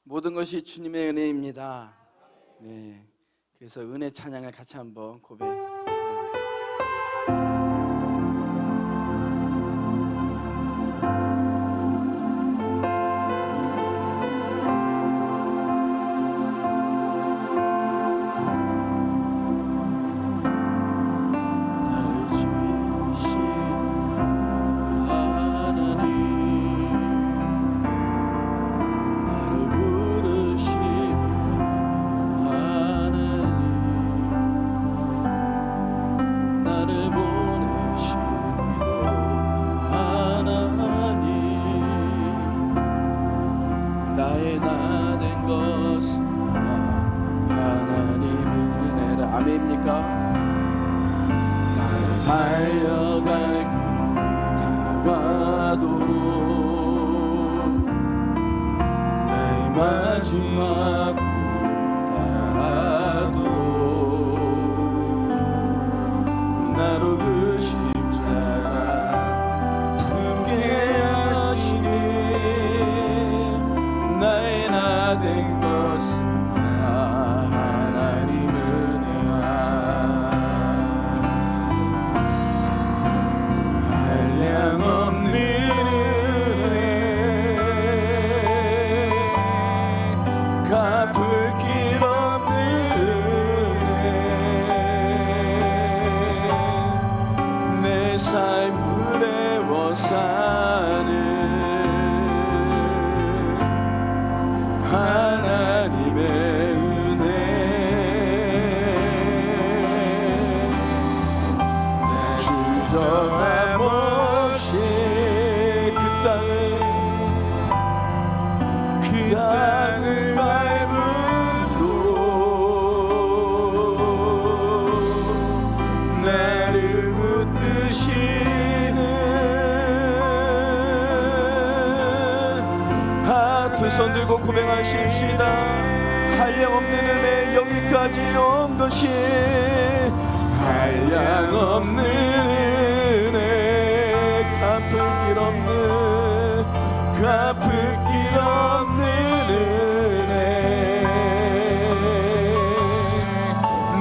모든 것이 주님의 은혜입니다. 네, 그래서 은혜 찬양을 같이 한번 고백. 달려갈 길 다가도록 나의 마지막 다하도록 나로 그 십자가 품게 하시니 나의 나 된 것은 하나님 은혜라. 한량없는 은혜 갚을 길 없는 은혜 내 삶을 애워 사는 하나님의 은혜 주저함 없이 그 땅을 밟음도 나를 붙드시는 두 손 들고 고백하십시다. 한량없는 은혜 여기까지 온 것이 한량없는 은혜 갚을 길 없는 은혜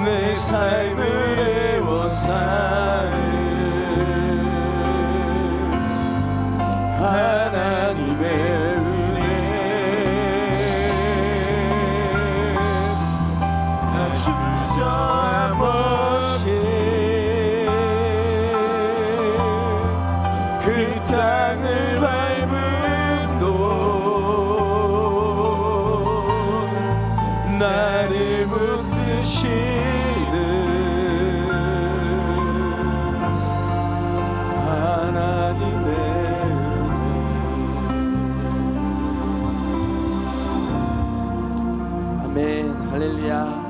내 삶을 애워 사는 하나님의 주저함 없이 그 땅을 밟음도 나를 붙드시는 하나님의 은혜. 아멘. 할렐루야.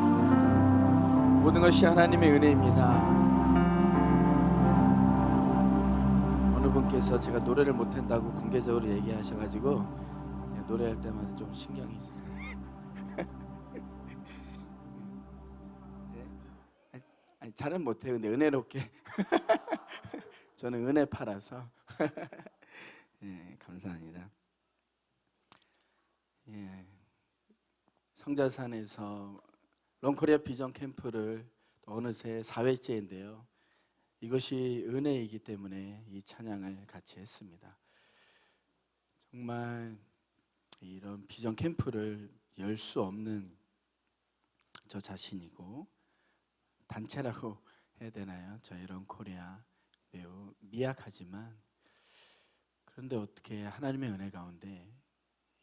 모든 것이 하나님의 은혜입니다. 어느 분께서 제가 노래를 못한다고 공개적으로 얘기하셔가지고 제가 노래할 때마다 좀 신경이 있어요. 아니, 잘은 못해요. 근데 은혜롭게 저는 은혜파라서 예, 감사합니다. 예, 성자산에서 롱코리아 비전 캠프를 어느새 4회째인데요. 이것이 은혜이기 때문에 이 찬양을 같이 했습니다. 정말 이런 비전 캠프를 열 수 없는 저 자신이고 단체라고 해야 되나요? 저희 롱코리아 매우 미약하지만 그런데 어떻게 하나님의 은혜 가운데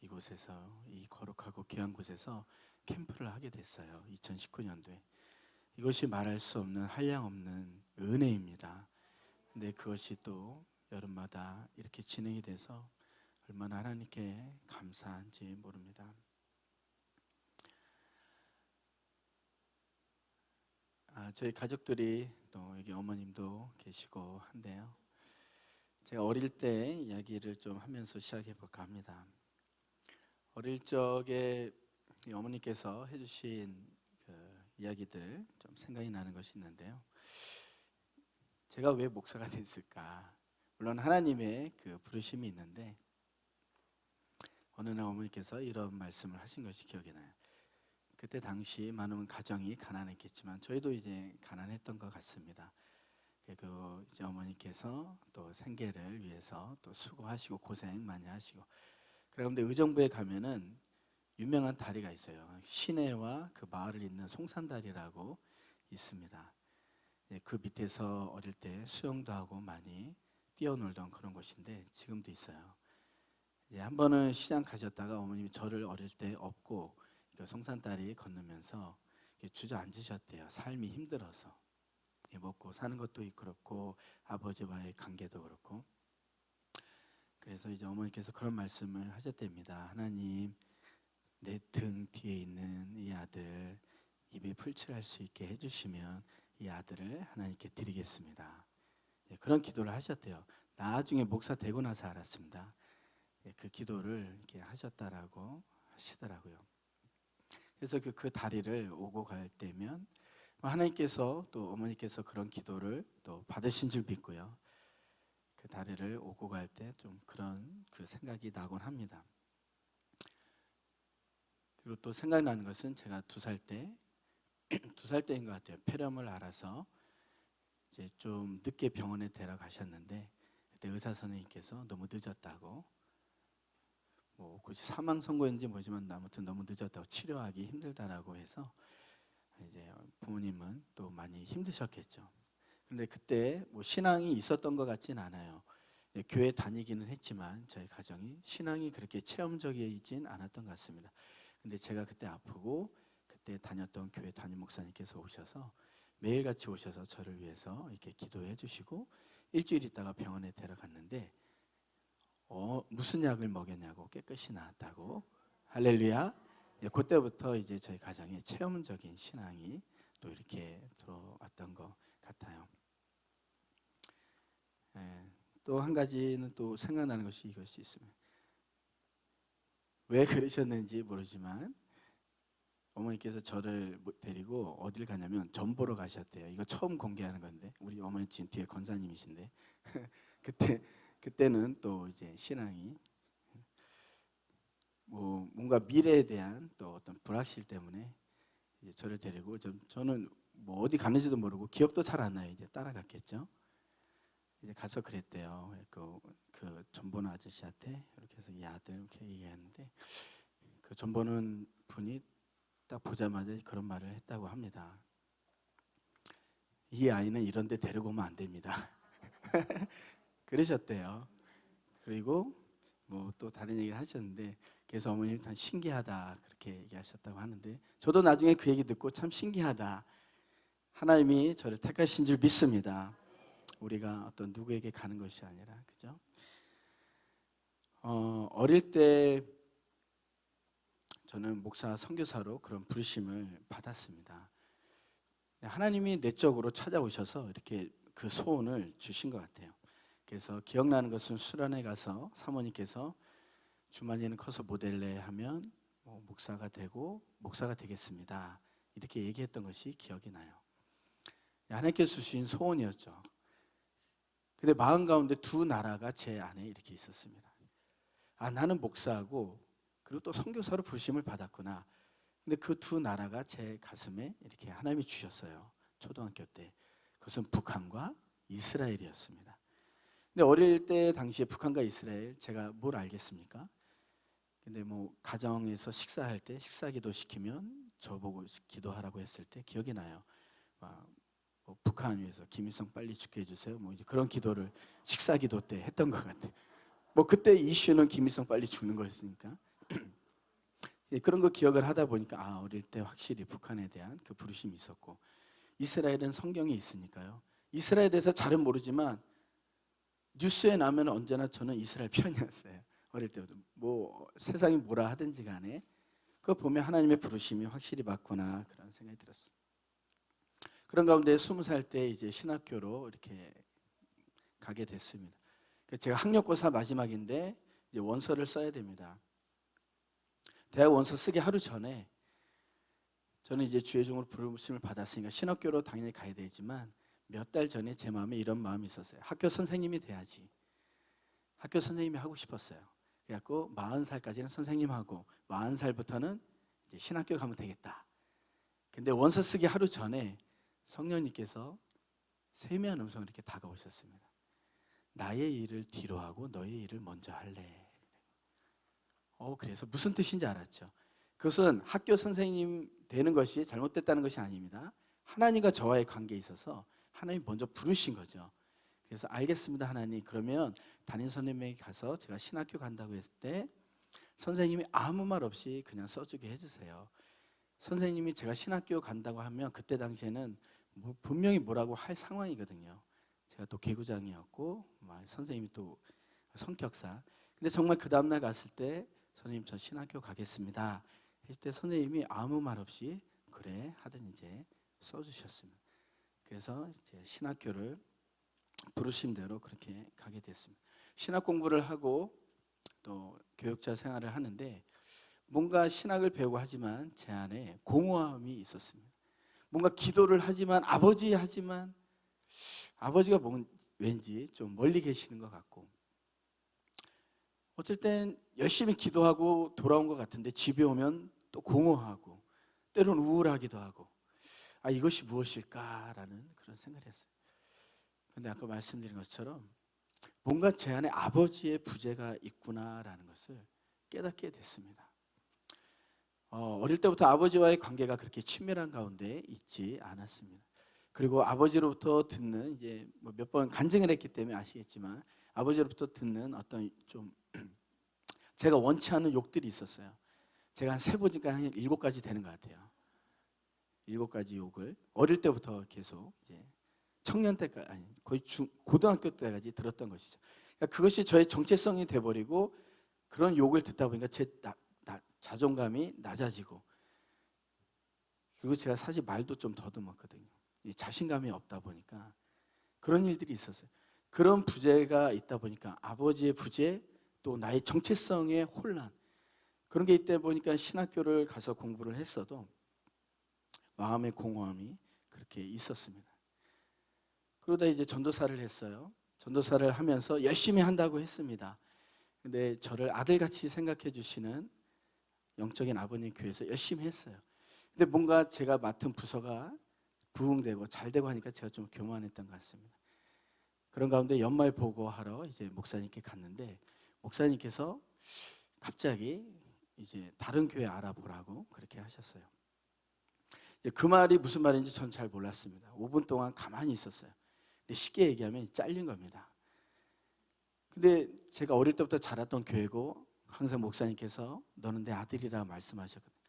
이곳에서 이 거룩하고 귀한 곳에서 캠프를 하게 됐어요. 2019년도에. 이것이 말할 수 없는 한량없는 은혜입니다. 근데 그것이 또 여름마다 이렇게 진행이 돼서 얼마나 하나님께 감사한지 모릅니다. 저희 가족들이 또 여기 어머님도 계시고 한데요. 제가 어릴 때 이야기를 좀 하면서 시작해 볼까 합니다. 어릴 적에 어머니께서 해주신 그 이야기들 좀 생각이 나는 것이 있는데요. 제가 왜 목사가 됐을까? 물론 하나님의 그 부르심이 있는데 어느 날 어머니께서 이런 말씀을 하신 것이 기억이 나요. 그때 당시 많은 가정이 가난했겠지만 저희도 이제 가난했던 것 같습니다. 그리고 이제 어머니께서 또 생계를 위해서 또 수고하시고 고생 많이 하시고, 그런데 의정부에 가면은 유명한 다리가 있어요. 시내와 그 마을을 잇는 송산다리라고 있습니다. 그 밑에서 어릴 때 수영도 하고 많이 뛰어놀던 그런 곳인데 지금도 있어요. 한 번은 시장 가셨다가 어머님이 저를 어릴 때 업고 그 송산다리 건너면서 주저앉으셨대요. 삶이 힘들어서. 먹고 사는 것도 그렇고 아버지와의 관계도 그렇고. 그래서 이제 어머니께서 그런 말씀을 하셨답니다. 하나님, 내 등 뒤에 있는 이 아들 입에 풀칠할 수 있게 해주시면 이 아들을 하나님께 드리겠습니다. 그런 기도를 하셨대요. 나중에 목사 되고 나서 알았습니다. 그 기도를 이렇게 하셨다라고 하시더라고요. 그래서 그 다리를 오고 갈 때면 하나님께서 또 어머니께서 그런 기도를 또 받으신 줄 믿고요. 그 다리를 오고 갈 때 좀 그런 그 생각이 나곤 합니다. 그리고 또 생각나는 것은 제가 2살 때인 것 같아요. 폐렴을 앓아서 이제 좀 늦게 병원에 데려가셨는데 그때 의사 선생님께서 너무 늦었다고, 굳이 사망 선고인지 뭐지만 아무튼 너무 늦었다고, 치료하기 힘들다라고 해서 이제 부모님은 또 많이 힘드셨겠죠. 그런데 그때 신앙이 있었던 것 같진 않아요. 교회 다니기는 했지만 저희 가정이 신앙이 그렇게 체험적이진 않았던 것 같습니다. 근데 제가 그때 아프고 그때 다녔던 교회 담임 목사님께서 오셔서 매일같이 오셔서 저를 위해서 이렇게 기도해 주시고, 일주일 있다가 병원에 데려갔는데 무슨 약을 먹였냐고 깨끗이 나았다고. 할렐루야. 그때부터 이제 저희 가정에 체험적인 신앙이 또 이렇게 들어왔던 것 같아요. 또 한 가지는 또 생각나는 것이 이것이 있습니다. 왜 그러셨는지 모르지만 어머니께서 저를 데리고 어딜 가냐면 점 보러 가셨대요. 이거 처음 공개하는 건데, 우리 어머니 지금 뒤에 권사님이신데 그때는 또 이제 신앙이 뭔가 미래에 대한 또 어떤 불확실 때문에 이제 저를 데리고 저는 어디 가는지도 모르고 기억도 잘 안 나요. 이제 따라갔겠죠. 이제 가서 그랬대요. 그 전보는 아저씨한테 이렇게 해서 이 아들 이렇게 얘기하는데, 그 전보는 분이 딱 보자마자 그런 말을 했다고 합니다. 이 아이는 이런 데 데리고 오면 안 됩니다. 그러셨대요. 그리고 또 다른 얘기를 하셨는데, 그래서 어머님이 참 신기하다 그렇게 얘기하셨다고 하는데, 저도 나중에 그 얘기 듣고 참 신기하다. 하나님이 저를 택하신 줄 믿습니다. 우리가 어떤 누구에게 가는 것이 아니라, 그죠? 어릴 때 저는 목사 선교사로 그런 부르심을 받았습니다. 하나님이 내적으로 찾아오셔서 이렇게 그 소원을 주신 것 같아요. 그래서 기억나는 것은 수련회 가서 사모님께서 주만이는 커서 뭐 될래 하면 목사가 되고 목사가 되겠습니다, 이렇게 얘기했던 것이 기억이 나요. 하나님께서 주신 소원이었죠. 근데 마음 가운데 2 나라가 제 안에 이렇게 있었습니다. 나는 목사하고 그리고 또 선교사로 부르심을 받았구나. 근데 그 2 나라가 제 가슴에 이렇게 하나님이 주셨어요. 초등학교 때. 그것은 북한과 이스라엘이었습니다. 근데 어릴 때 당시에 북한과 이스라엘, 제가 뭘 알겠습니까? 근데 가정에서 식사할 때 식사기도 시키면 저보고 기도하라고 했을 때 기억이 나요. 북한 위해서 김일성 빨리 죽게 해주세요. 이제 그런 기도를 식사기도 때 했던 것 같아요. 그때 이슈는 김일성 빨리 죽는 거였으니까. 그런 거 기억을 하다 보니까 어릴 때 확실히 북한에 대한 그 부르심이 있었고, 이스라엘은 성경에 있으니까요. 이스라엘에 대해서 잘은 모르지만 뉴스에 나오면 언제나 저는 이스라엘 편이었어요. 어릴 때부터 세상이 뭐라 하든지 간에 그거 보면 하나님의 부르심이 확실히 맞구나, 그런 생각이 들었어요. 그런 가운데 20살 때 이제 신학교로 이렇게 가게 됐습니다. 제가 학력고사 마지막인데 이제 원서를 써야 됩니다. 대학 원서 쓰기 하루 전에 저는 이제 주의종으로 부르심을 받았으니까 신학교로 당연히 가야 되지만 몇 달 전에 제 마음에 이런 마음이 있었어요. 학교 선생님이 돼야지. 학교 선생님이 하고 싶었어요. 그래갖고 40살까지는 선생님하고 40살부터는 이제 신학교 가면 되겠다. 근데 원서 쓰기 하루 전에 성령님께서 세미한 음성을 이렇게 다가오셨습니다. 나의 일을 뒤로 하고 너의 일을 먼저 할래. 그래서 무슨 뜻인지 알았죠. 그것은 학교 선생님 되는 것이 잘못됐다는 것이 아닙니다. 하나님과 저와의 관계에 있어서 하나님이 먼저 부르신 거죠. 그래서 알겠습니다 하나님, 그러면 담임 선생님에게 가서 제가 신학교 간다고 했을 때 선생님이 아무 말 없이 그냥 써주게 해주세요. 선생님이 제가 신학교 간다고 하면 그때 당시에는 분명히 뭐라고 할 상황이거든요. 제가 또 개구장이었고 선생님이 또 성격상. 근데 정말 그 다음날 갔을 때 선생님 저 신학교 가겠습니다 했을 때 선생님이 아무 말 없이 그래 하더니 이제 써주셨습니다. 그래서 이제 신학교를 부르신 대로 그렇게 가게 됐습니다. 신학 공부를 하고 또 교육자 생활을 하는데 뭔가 신학을 배우고 하지만 제 안에 공허함이 있었습니다. 뭔가 기도를 하지만 아버지가 왠지 좀 멀리 계시는 것 같고, 어쩔 땐 열심히 기도하고 돌아온 것 같은데 집에 오면 또 공허하고 때로는 우울하기도 하고, 이것이 무엇일까라는 그런 생각을 했어요. 근데 아까 말씀드린 것처럼 뭔가 제 안에 아버지의 부재가 있구나라는 것을 깨닫게 됐습니다. 어릴 때부터 아버지와의 관계가 그렇게 친밀한 가운데 있지 않았습니다. 그리고 아버지로부터 듣는, 이제 몇 번 간증을 했기 때문에 아시겠지만, 아버지로부터 듣는 어떤 좀 제가 원치 않는 욕들이 있었어요. 제가 한 세보니까 한 7가지 되는 것 같아요. 7가지 욕을 어릴 때부터 계속 이제 청년 때까지, 아니 거의 고등학교 때까지 들었던 것이죠. 그러니까 그것이 저의 정체성이 돼버리고 그런 욕을 듣다 보니까 제 자존감이 낮아지고, 그리고 제가 사실 말도 좀 더듬었거든요. 자신감이 없다 보니까 그런 일들이 있었어요. 그런 부재가 있다 보니까 아버지의 부재, 또 나의 정체성의 혼란, 그런 게 있다 보니까 신학교를 가서 공부를 했어도 마음의 공허함이 그렇게 있었습니다. 그러다 이제 전도사를 했어요. 전도사를 하면서 열심히 한다고 했습니다. 근데 저를 아들같이 생각해 주시는 영적인 아버님 교회에서 열심히 했어요. 근데 뭔가 제가 맡은 부서가 부흥되고 잘 되고 하니까 제가 좀 교만했던 것 같습니다. 그런 가운데 연말 보고하러 이제 목사님께 갔는데, 목사님께서 갑자기 이제 다른 교회 알아보라고 그렇게 하셨어요. 그 말이 무슨 말인지 전 잘 몰랐습니다. 5분 동안 가만히 있었어요. 근데 쉽게 얘기하면 잘린 겁니다. 근데 제가 어릴 때부터 자랐던 교회고 항상 목사님께서 너는 내 아들이라 말씀하셨거든요.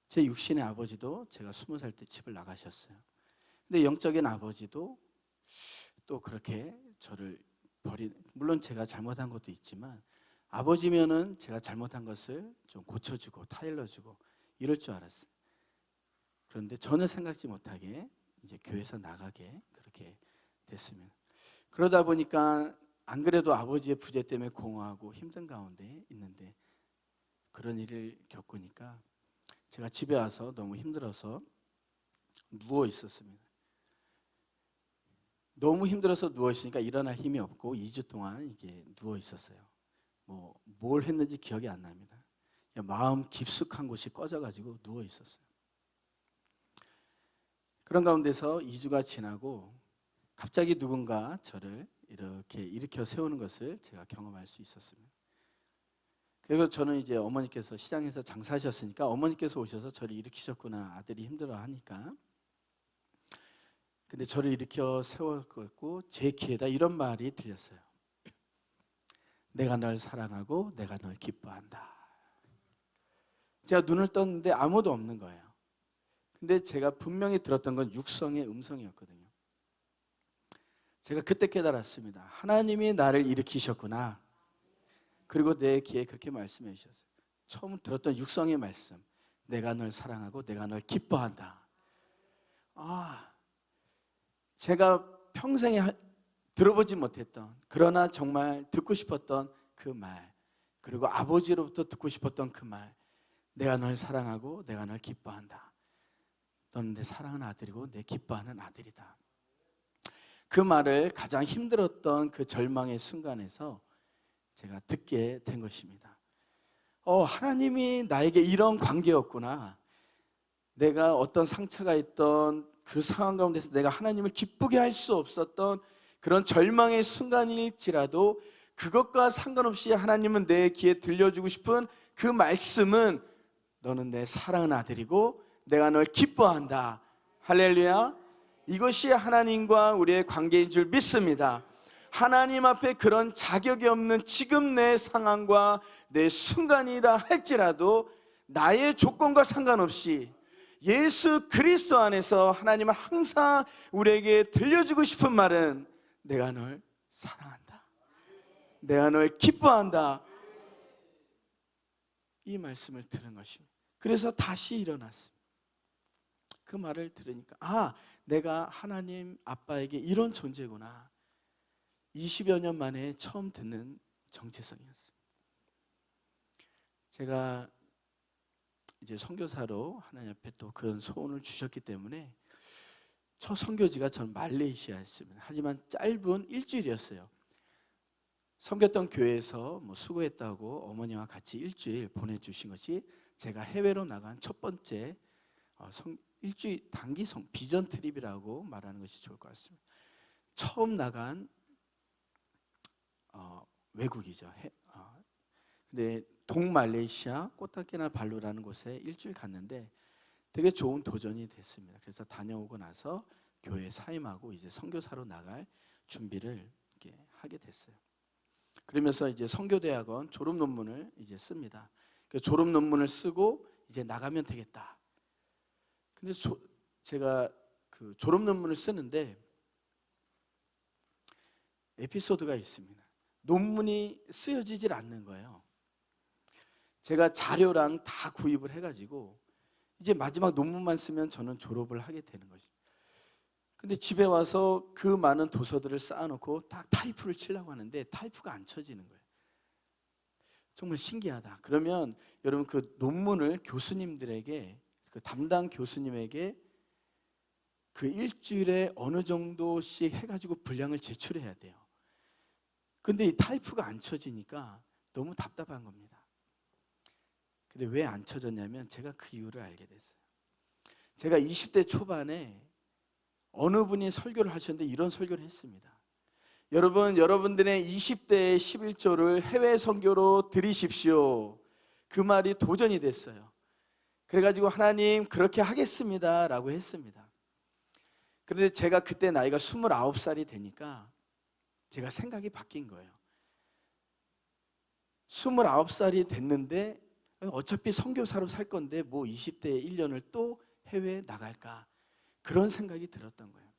제 육신의 아버지도 제가 20살 때 집을 나가셨어요. 근데 영적인 아버지도 또 그렇게 저를 물론 제가 잘못한 것도 있지만 아버지면은 제가 잘못한 것을 좀 고쳐주고 타일러주고 이럴 줄 알았어요. 그런데 전혀 생각지 못하게 이제 교회에서 나가게 그렇게 됐습니다. 그러다 보니까 안 그래도 아버지의 부재 때문에 공허하고 힘든 가운데 있는데 그런 일을 겪으니까 제가 집에 와서 너무 힘들어서 누워 있었습니다. 너무 힘들어서 누워 있으니까 일어날 힘이 없고 2주 동안 이게 누워 있었어요. 뭘 했는지 기억이 안 납니다. 마음 깊숙한 곳이 꺼져가지고 누워 있었어요. 그런 가운데서 2주가 지나고 갑자기 누군가 저를 이렇게 일으켜 세우는 것을 제가 경험할 수 있었습니다. 그리고 저는 이제 어머니께서 시장에서 장사하셨으니까 어머니께서 오셔서 저를 일으키셨구나, 아들이 힘들어하니까. 근데 저를 일으켜 세웠고 제 귀에다 이런 말이 들렸어요. 내가 널 사랑하고 내가 널 기뻐한다. 제가 눈을 떴는데 아무도 없는 거예요. 근데 제가 분명히 들었던 건 육성의 음성이었거든요. 제가 그때 깨달았습니다. 하나님이 나를 일으키셨구나. 그리고 내 귀에 그렇게 말씀해 주셨어요. 처음 들었던 육성의 말씀, 내가 널 사랑하고 내가 널 기뻐한다. 제가 평생에 들어보지 못했던, 그러나 정말 듣고 싶었던 그 말, 그리고 아버지로부터 듣고 싶었던 그 말, 내가 널 사랑하고 내가 널 기뻐한다. 너는 내 사랑하는 아들이고 내 기뻐하는 아들이다. 그 말을 가장 힘들었던 그 절망의 순간에서 제가 듣게 된 것입니다. 하나님이 나에게 이런 관계였구나. 내가 어떤 상처가 있던 그 상황 가운데서 내가 하나님을 기쁘게 할 수 없었던 그런 절망의 순간일지라도 그것과 상관없이 하나님은 내 귀에 들려주고 싶은 그 말씀은 너는 내 사랑하는 아들이고 내가 널 기뻐한다. 할렐루야. 이것이 하나님과 우리의 관계인 줄 믿습니다. 하나님 앞에 그런 자격이 없는 지금 내 상황과 내 순간이라 할지라도 나의 조건과 상관없이 예수 그리스도 안에서 하나님은 항상 우리에게 들려주고 싶은 말은 내가 널 사랑한다. 내가 널 기뻐한다. 이 말씀을 들은 것입니다. 그래서 다시 일어났습니다. 그 말을 들으니까 내가 하나님 아빠에게 이런 존재구나. 20여 년 만에 처음 듣는 정체성이었어요. 제가 이제 선교사로 하나님 앞에 또 그런 소원을 주셨기 때문에 첫 선교지가 전 말레이시아였습니다. 하지만 짧은 일주일이었어요. 섬겼던 교회에서 수고했다고 어머니와 같이 일주일 보내주신 것이 제가 해외로 나간 첫 번째 일주일 단기 비전 트립이라고 말하는 것이 좋을 것 같습니다. 처음 나간 외국이죠. 근데 동말레이시아 코타키나발루라는 곳에 일주일 갔는데 되게 좋은 도전이 됐습니다. 그래서 다녀오고 나서 교회 사임하고 이제 선교사로 나갈 준비를 이렇게 하게 됐어요. 그러면서 이제 선교대학원 졸업 논문을 이제 씁니다. 그 졸업 논문을 쓰고 이제 나가면 되겠다. 근데 제가 그 졸업 논문을 쓰는데 에피소드가 있습니다. 논문이 쓰여지질 않는 거예요. 제가 자료랑 다 구입을 해가지고 이제 마지막 논문만 쓰면 저는 졸업을 하게 되는 것입니다. 근데 집에 와서 그 많은 도서들을 쌓아놓고 딱 타이프를 치려고 하는데 타이프가 안 쳐지는 거예요. 정말 신기하다. 그러면 여러분 그 논문을 교수님들에게 그 담당 교수님에게 그 일주일에 어느 정도씩 해가지고 분량을 제출해야 돼요. 근데 이 타이프가 안 쳐지니까 너무 답답한 겁니다. 근데 왜 안 쳐졌냐면 제가 그 이유를 알게 됐어요. 제가 20대 초반에 어느 분이 설교를 하셨는데 이런 설교를 했습니다. 여러분들의 20대의 11조를 해외 선교로 드리십시오. 그 말이 도전이 됐어요. 그래가지고 하나님 그렇게 하겠습니다 라고 했습니다. 그런데 제가 그때 나이가 29살이 되니까 제가 생각이 바뀐 거예요. 29살이 됐는데 어차피 선교사로 살 건데 20대에 1년을 또 해외에 나갈까, 그런 생각이 들었던 거예요.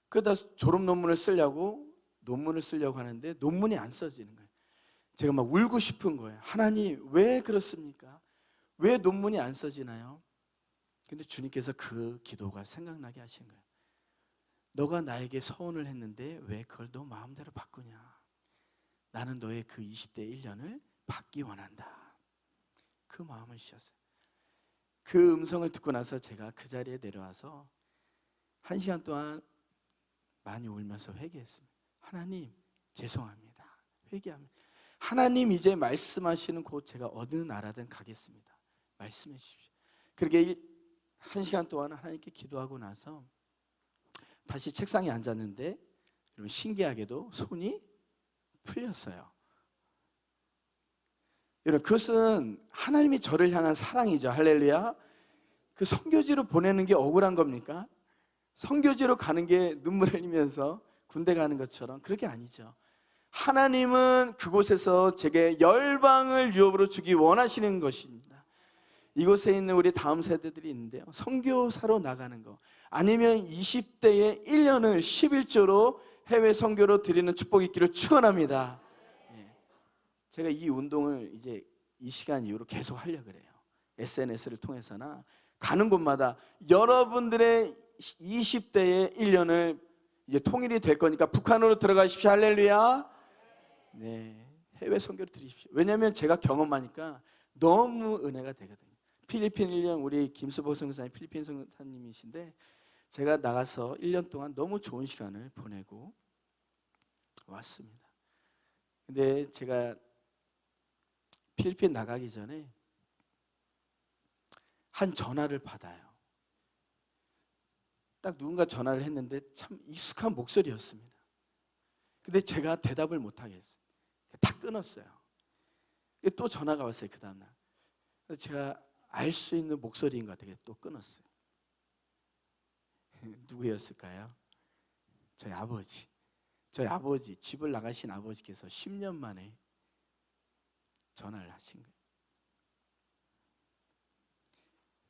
그러다 졸업 논문을 쓰려고 하는데 논문이 안 써지는 거예요. 제가 막 울고 싶은 거예요. 하나님 왜 그렇습니까? 왜 논문이 안 써지나요? 근데 주님께서 그 기도가 생각나게 하신 거예요. 너가 나에게 서원을 했는데 왜 그걸 너 마음대로 바꾸냐? 나는 너의 그 20대 1년을 받기 원한다. 그 마음을 주셨어요. 그 음성을 듣고 나서 제가 그 자리에 내려와서 1시간 동안 많이 울면서 회개했습니다. 하나님 죄송합니다. 회개합니다. 하나님 이제 말씀하시는 곳 제가 어느 나라든 가겠습니다. 말씀해 주십시오. 그렇게 1시간 동안 하나님께 기도하고 나서 다시 책상에 앉았는데 여러분 신기하게도 손이 풀렸어요. 여러분 그것은 하나님이 저를 향한 사랑이죠. 할렐루야. 그 선교지로 보내는 게 억울한 겁니까? 선교지로 가는 게 눈물 흘리면서 군대 가는 것처럼 그렇게 아니죠. 하나님은 그곳에서 제게 열방을 유업으로 주기 원하시는 것입니다. 이곳에 있는 우리 다음 세대들이 있는데요, 선교사로 나가는 거 아니면 20대의 1년을 11조로 해외 선교로 드리는 축복이 있기를 축원합니다. 제가 이 운동을 이제 이 시간 이후로 계속 하려고 그래요. SNS를 통해서나 가는 곳마다 여러분들의 20대의 1년을 이제 통일이 될 거니까 북한으로 들어가십시오. 할렐루야. 네, 해외 선교를 드리십시오. 왜냐하면 제가 경험하니까 너무 은혜가 되거든요. 필리핀 1년 우리 김수복 선교사님 필리핀 선교사님이신데 제가 나가서 1년 동안 너무 좋은 시간을 보내고 왔습니다. 근데 제가 필리핀 나가기 전에 한 전화를 받아요. 딱 누군가 전화를 했는데 참 익숙한 목소리였습니다. 근데 제가 대답을 못 하겠어요. 다 끊었어요. 또 전화가 왔어요, 그 다음날. 제가 알 수 있는 목소리인 것 같아요. 또 끊었어요. 누구였을까요? 저희 아버지. 저희 아버지, 집을 나가신 아버지께서 10년 만에 전화를 하신 거예요.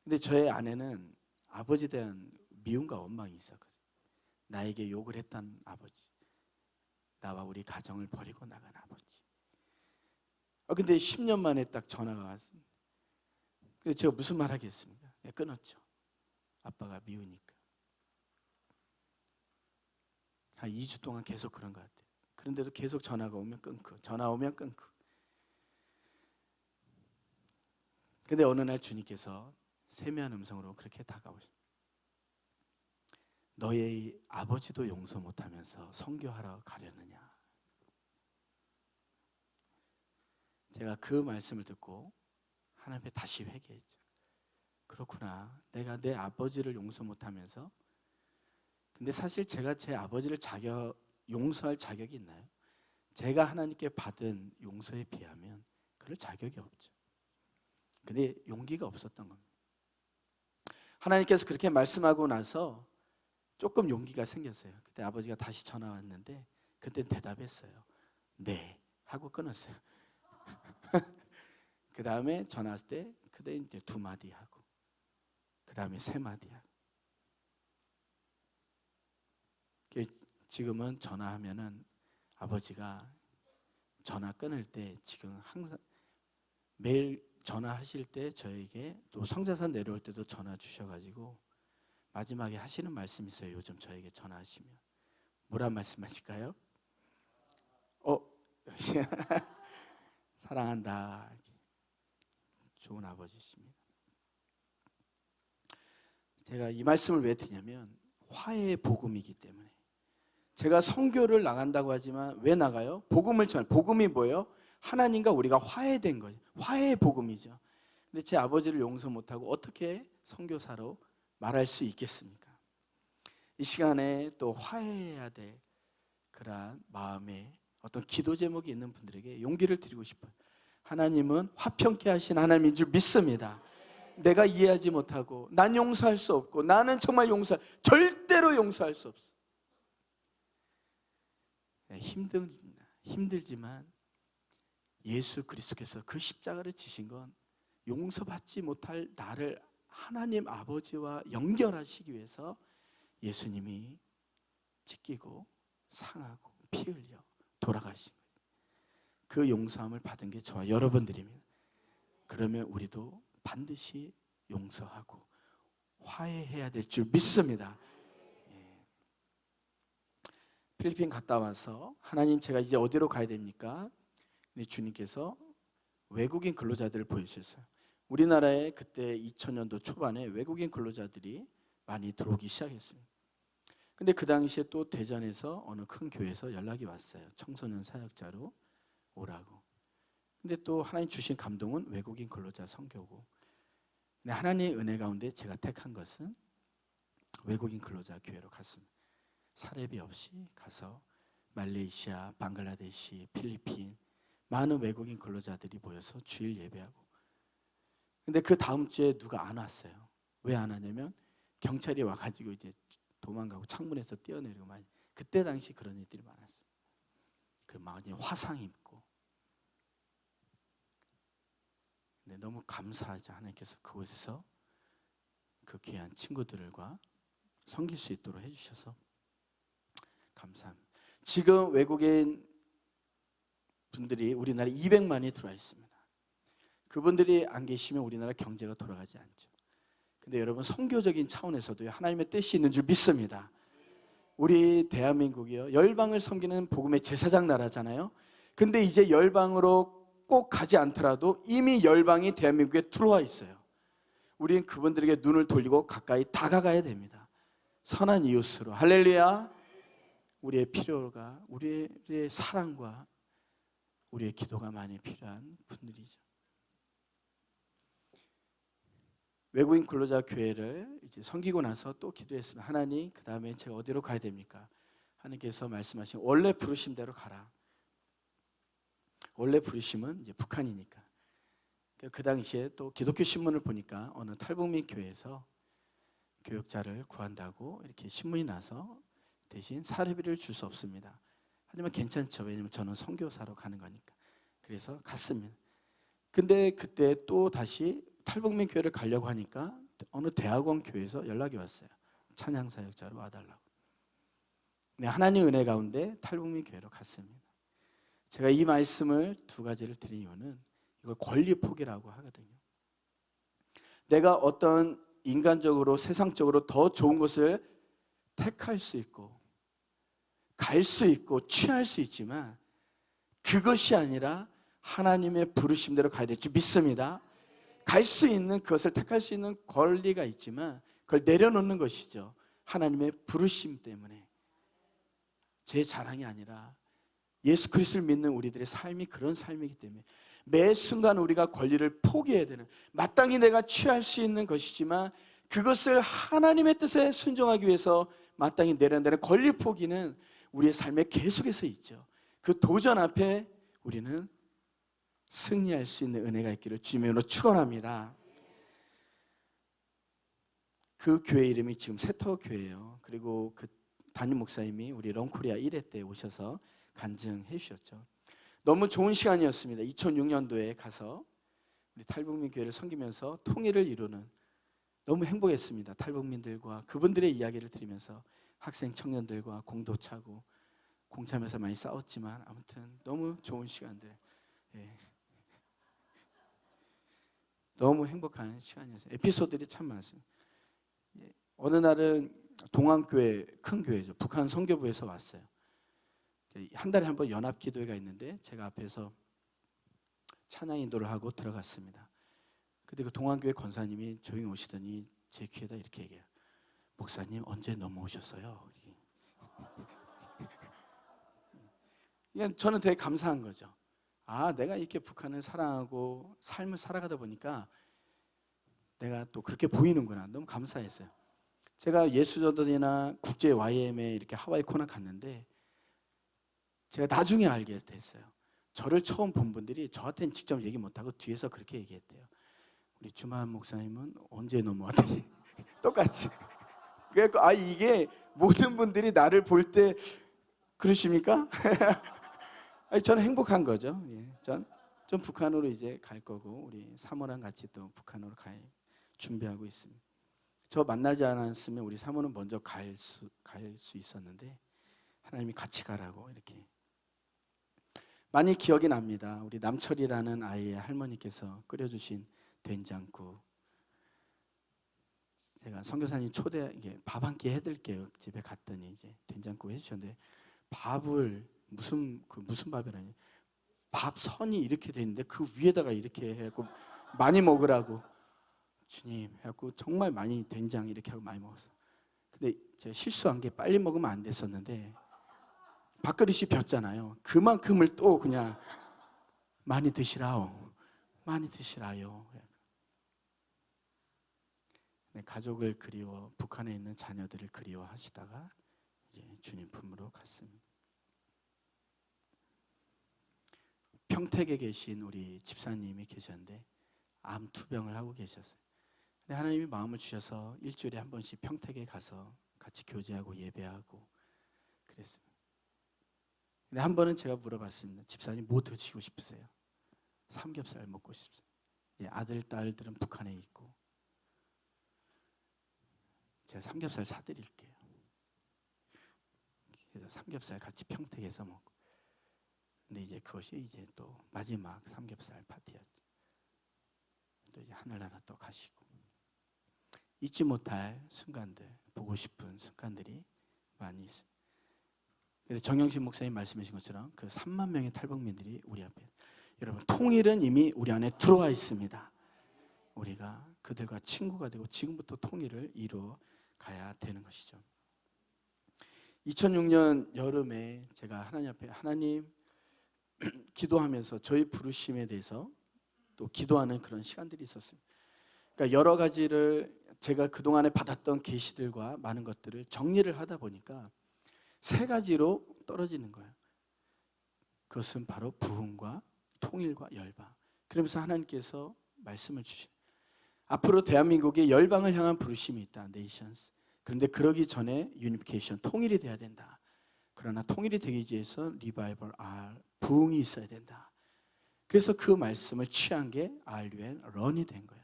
근데 저의 아내는 아버지에 대한 미움과 원망이 있었거든요. 나에게 욕을 했던 아버지, 나와 우리 가정을 버리고 나간 아버지. 근데 10년 만에 딱 전화가 왔습니다. 그래서 제가 무슨 말 하겠습니까? 끊었죠. 아빠가 미우니까. 한 2주 동안 계속 그런 것 같아요. 그런데도 계속 전화가 오면 끊고, 전화 오면 끊고. 근데 어느 날 주님께서 세미한 음성으로 그렇게 다가오십니다. 너의 아버지도 용서 못하면서 선교하러 가려느냐. 제가 그 말씀을 듣고 하나님 앞에 다시 회개했죠. 그렇구나. 내가 내 아버지를 용서 못하면서, 근데 사실 제가 제 아버지를 용서할 자격이 있나요? 제가 하나님께 받은 용서에 비하면 그럴 자격이 없죠. 근데 용기가 없었던 겁니다. 하나님께서 그렇게 말씀하고 나서 조금 용기가 생겼어요. 그때 아버지가 다시 전화 왔는데 그때 대답했어요. 네 하고 끊었어요. 그 다음에 전화 왔을 때 그때 이제 2마디 하고, 그 다음에 3마디 하고. 지금은 전화하면은 아버지가 전화 끊을 때 지금 항상 매일 전화하실 때 저에게 또 성자산 내려올 때도 전화 주셔가지고 마지막에 하시는 말씀이 있어요. 요즘 저에게 전화하시면 뭐란 말씀하실까요? 사랑한다. 좋은 아버지십니다. 제가 이 말씀을 왜 드냐면 화해의 복음이기 때문에. 제가 선교를 나간다고 하지만 왜 나가요? 복음을 전해. 복음이 뭐예요? 하나님과 우리가 화해된 거예요. 화해의 복음이죠. 근데 제 아버지를 용서 못하고 어떻게 선교사로 말할 수 있겠습니까? 이 시간에 또 화해해야 될 그러한 마음에 어떤 기도 제목이 있는 분들에게 용기를 드리고 싶어요. 하나님은 화평케 하신 하나님인 줄 믿습니다. 내가 이해하지 못하고 난 용서할 수 없고 나는 정말 절대로 용서할 수 없어. 힘들지만 예수 그리스도께서 그 십자가를 지신 건 용서받지 못할 나를 하나님 아버지와 연결하시기 위해서 예수님이 찢기고 상하고 피 흘려 돌아가신 거예요. 그 용서함을 받은 게 저와 여러분들입니다. 그러면 우리도 반드시 용서하고 화해해야 될 줄 믿습니다. 필리핀 갔다 와서 하나님 제가 이제 어디로 가야 됩니까? 근데 주님께서 외국인 근로자들을 보여주셨어요. 우리나라에 그때 2000년도 초반에 외국인 근로자들이 많이 들어오기 시작했습니다. 근데 그 당시에 또 대전에서 어느 큰 교회에서 연락이 왔어요. 청소년 사역자로 오라고. 근데 또 하나님 주신 감동은 외국인 근로자 선교고. 근데 하나님의 은혜 가운데 제가 택한 것은 외국인 근로자 교회로 갔습니다. 사례비 없이 가서 말레이시아, 방글라데시, 필리핀 많은 외국인 근로자들이 모여서 주일 예배하고. 근데 그 다음 주에 누가 안 왔어요. 왜 안 왔냐면 경찰이 와가지고 이제 도망가고 창문에서 뛰어내리고 많이. 그때 당시 그런 일들이 많았어요. 그 막 화상 입고. 근데 너무 감사하죠. 하나님께서 그곳에서 그 귀한 친구들과 섬길 수 있도록 해주셔서 감사합니다. 지금 외국인 분들이 우리나라에 200만이 들어와 있습니다. 그분들이 안 계시면 우리나라 경제가 돌아가지 않죠. 근데 여러분 선교적인 차원에서도 하나님의 뜻이 있는 줄 믿습니다. 우리 대한민국이요 열방을 섬기는 복음의 제사장 나라잖아요. 근데 이제 열방으로 꼭 가지 않더라도 이미 열방이 대한민국에 들어와 있어요. 우리는 그분들에게 눈을 돌리고 가까이 다가가야 됩니다. 선한 이웃으로. 할렐루야. 우리의 필요가 우리의 사랑과 우리의 기도가 많이 필요한 분들이죠. 외국인 근로자 교회를 이제 섬기고 나서 또 기도했습니다. 하나님, 그 다음에 제가 어디로 가야 됩니까? 하나님께서 말씀하신 원래 부르심대로 가라. 원래 부르심은 이제 북한이니까. 그 당시에 또 기독교 신문을 보니까 어느 탈북민 교회에서 교역자를 구한다고 이렇게 신문이 나서 대신 사례비를 줄 수 없습니다. 하지만 괜찮죠. 왜냐면 저는 선교사로 가는 거니까. 그래서 갔습니다. 근데 그때 또 다시 탈북민 교회를 가려고 하니까 어느 대학원 교회에서 연락이 왔어요. 찬양 사역자로 와달라고. 네, 하나님 은혜 가운데 탈북민 교회로 갔습니다. 제가 이 말씀을 두 가지를 드린 이유는 이걸 권리 포기라고 하거든요. 내가 어떤 인간적으로 세상적으로 더 좋은 것을 택할 수 있고 갈 수 있고 취할 수 있지만 그것이 아니라 하나님의 부르심대로 가야 될 줄 믿습니다. 갈 수 있는 그것을 택할 수 있는 권리가 있지만 그걸 내려놓는 것이죠. 하나님의 부르심 때문에. 제 자랑이 아니라 예수 그리스도를 믿는 우리들의 삶이 그런 삶이기 때문에 매 순간 우리가 권리를 포기해야 되는, 마땅히 내가 취할 수 있는 것이지만 그것을 하나님의 뜻에 순종하기 위해서 마땅히 내려야 되는 권리 포기는 우리의 삶에 계속해서 있죠. 그 도전 앞에 우리는 승리할 수 있는 은혜가 있기를 주님의 이름으로 축원합니다. 그 교회 이름이 지금 세터교회예요. 그리고 그 담임 목사님이 우리 런코리아 1회 때 오셔서 간증해 주셨죠. 너무 좋은 시간이었습니다. 2006년도에 가서 우리 탈북민 교회를 섬기면서 통일을 이루는, 너무 행복했습니다. 탈북민들과 그분들의 이야기를 들으면서 학생 청년들과 공도 차고 공참에서 많이 싸웠지만 아무튼 너무 좋은 시간들, 너무 행복한 시간이었어요. 에피소드들이 참 많습니다. 어느 날은 동안교회, 큰 교회죠. 북한 선교부에서 왔어요. 한 달에 한 번 연합기도회가 있는데 제가 앞에서 찬양 인도를 하고 들어갔습니다. 근데 그 동안교회 권사님이 조용히 오시더니 제 귀에다 이렇게 얘기해요. 목사님 언제 넘어오셨어요? 저는 되게 감사한 거죠. 아, 내가 이렇게 북한을 사랑하고 삶을 살아가다 보니까 내가 또 그렇게 보이는구나. 너무 감사했어요. 제가 예수전도이나 국제 YM에 이렇게 하와이 코나 갔는데 제가 나중에 알게 됐어요. 저를 처음 본 분들이 저한테는 직접 얘기 못하고 뒤에서 그렇게 얘기했대요. 우리 주만 목사님은 언제 넘어왔더니 똑같이. 그래서 이게 모든 분들이 나를 볼 때 그러십니까? 저는 행복한 거죠. 전 북한으로 이제 갈 거고 우리 사모랑 같이 또 북한으로 갈 준비하고 있습니다. 저 만나지 않았으면 우리 사모는 먼저 갈 수 있었는데 하나님이 같이 가라고 이렇게. 많이 기억이 납니다. 우리 남철이라는 아이의 할머니께서 끓여주신 된장국. 제가 선교사님 밥 한 끼 해드릴게요. 집에 갔더니 이제 된장국 해주셨는데 밥을 무슨 밥이라니, 밥 선이 이렇게 돼 있는데 그 위에다가 이렇게 해갖고 많이 먹으라고 주님 해갖고 정말 많이 된장 이렇게 하고 많이 먹었어요. 근데 제가 실수한 게 빨리 먹으면 안 됐었는데 밥그릇이 볐잖아요. 그만큼을 또 그냥 많이 드시라오, 많이 드시라요. 네, 가족을 그리워, 북한에 있는 자녀들을 그리워하시다가 이제 주님 품으로 갔습니다. 평택에 계신 우리 집사님이 계셨는데 암 투병을 하고 계셨어요. 근데 하나님이 마음을 주셔서 일주일에 한 번씩 평택에 가서 같이 교제하고 예배하고 그랬습니다. 근데 한 번은 제가 물어봤습니다. 집사님 뭐 드시고 싶으세요? 삼겹살 먹고 싶습니다. 아들, 딸들은 북한에 있고 제가 삼겹살 사드릴게요. 그래서 삼겹살 같이 평택에서 먹고. 근데 이제 그것이 이제 또 마지막 삼겹살 파티였죠. 또 이제 하늘나라 또 가시고. 잊지 못할 순간들, 보고 싶은 순간들이 많이 있습니다. 그래서 정영신 목사님 말씀하신 것처럼 그 3만 명의 탈북민들이 우리 앞에, 여러분 통일은 이미 우리 안에 들어와 있습니다. 우리가 그들과 친구가 되고 지금부터 통일을 이루어 가야 되는 것이죠. 2006년 여름에 제가 하나님 앞에 기도하면서 저희 부르심에 대해서 또 기도하는 그런 시간들이 있었습니다. 그러니까 그러니까 여러 가지를 제가 그동안에 받았던 계시들과 많은 것들을 정리를 하다 보니까 세 가지로 떨어지는 거예요. 그것은 바로 부흥과 통일과 열방. 그러면서 하나님께서 말씀을 주신, 앞으로 대한민국에 열방을 향한 부르심이 있다. 네이션스. 그런데 그러기 전에 유니피케이션, 통일이 돼야 된다. 그러나 통일이 되기 위해서 리바이벌, 부흥이 있어야 된다. 그래서 그 말씀을 취한 게 RUN, 런이 된 거예요.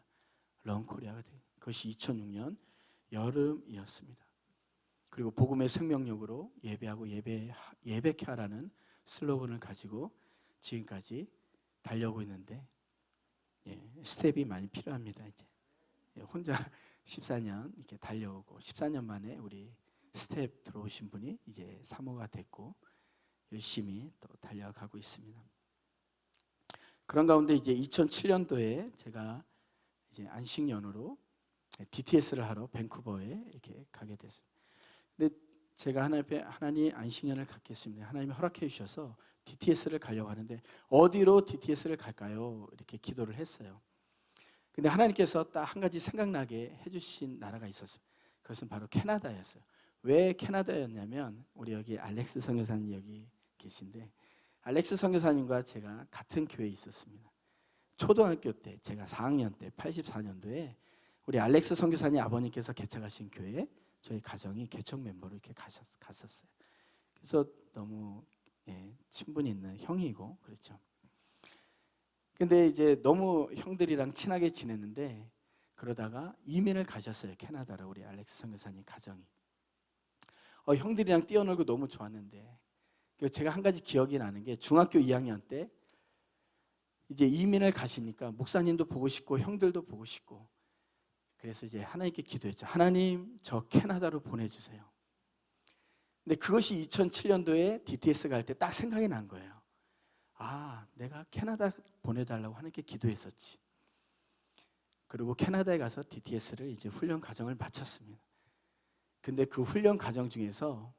런 코리아가 된 거예요. 그것이 2006년 여름이었습니다. 그리고 복음의 생명력으로 예배하고 예배케 하라는 슬로건을 가지고 지금까지 달려오고 있는데, 스텝이 많이 필요합니다. 이제 혼자 14년 이렇게 달려오고 14년 만에 우리 스텝 들어오신 분이 이제 사모가 됐고 열심히 또 달려가고 있습니다. 그런 가운데 이제 2007년도에 제가 이제 안식년으로 DTS를 하러 밴쿠버에 이렇게 가게 됐습니다. 근데 제가 하나님 안식년을 갖겠습니다. 하나님이 허락해 주셔서 DTS를 가려고 하는데 어디로 DTS를 갈까요? 이렇게 기도를 했어요. 근데 하나님께서 딱 한 가지 생각나게 해주신 나라가 있었어요. 그것은 바로 캐나다였어요. 왜 캐나다였냐면 우리 여기 알렉스 선교사님 여기 계신데 알렉스 선교사님과 제가 같은 교회에 있었습니다. 초등학교 때 제가 4학년 때 84년도에 우리 알렉스 선교사님 아버님께서 개척하신 교회에 저희 가정이 개척 멤버로 이렇게 갔었어요. 그래서 너무 친분 있는 형이고 그렇죠. 근데 이제 너무 형들이랑 친하게 지냈는데 그러다가 이민을 가셨어요. 캐나다로 우리 알렉스 선교사님 가정이. 형들이랑 뛰어놀고 너무 좋았는데 제가 한 가지 기억이 나는 게 중학교 2학년 때 이제 이민을 가시니까 목사님도 보고 싶고 형들도 보고 싶고 그래서 이제 하나님께 기도했죠. 하나님 저 캐나다로 보내주세요. 근데 그것이 2007년도에 DTS 갈 때 딱 생각이 난 거예요. 내가 캐나다 보내달라고 하나님께 기도했었지. 그리고 캐나다에 가서 DTS를 이제 훈련 과정을 마쳤습니다. 근데 그 훈련 과정 중에서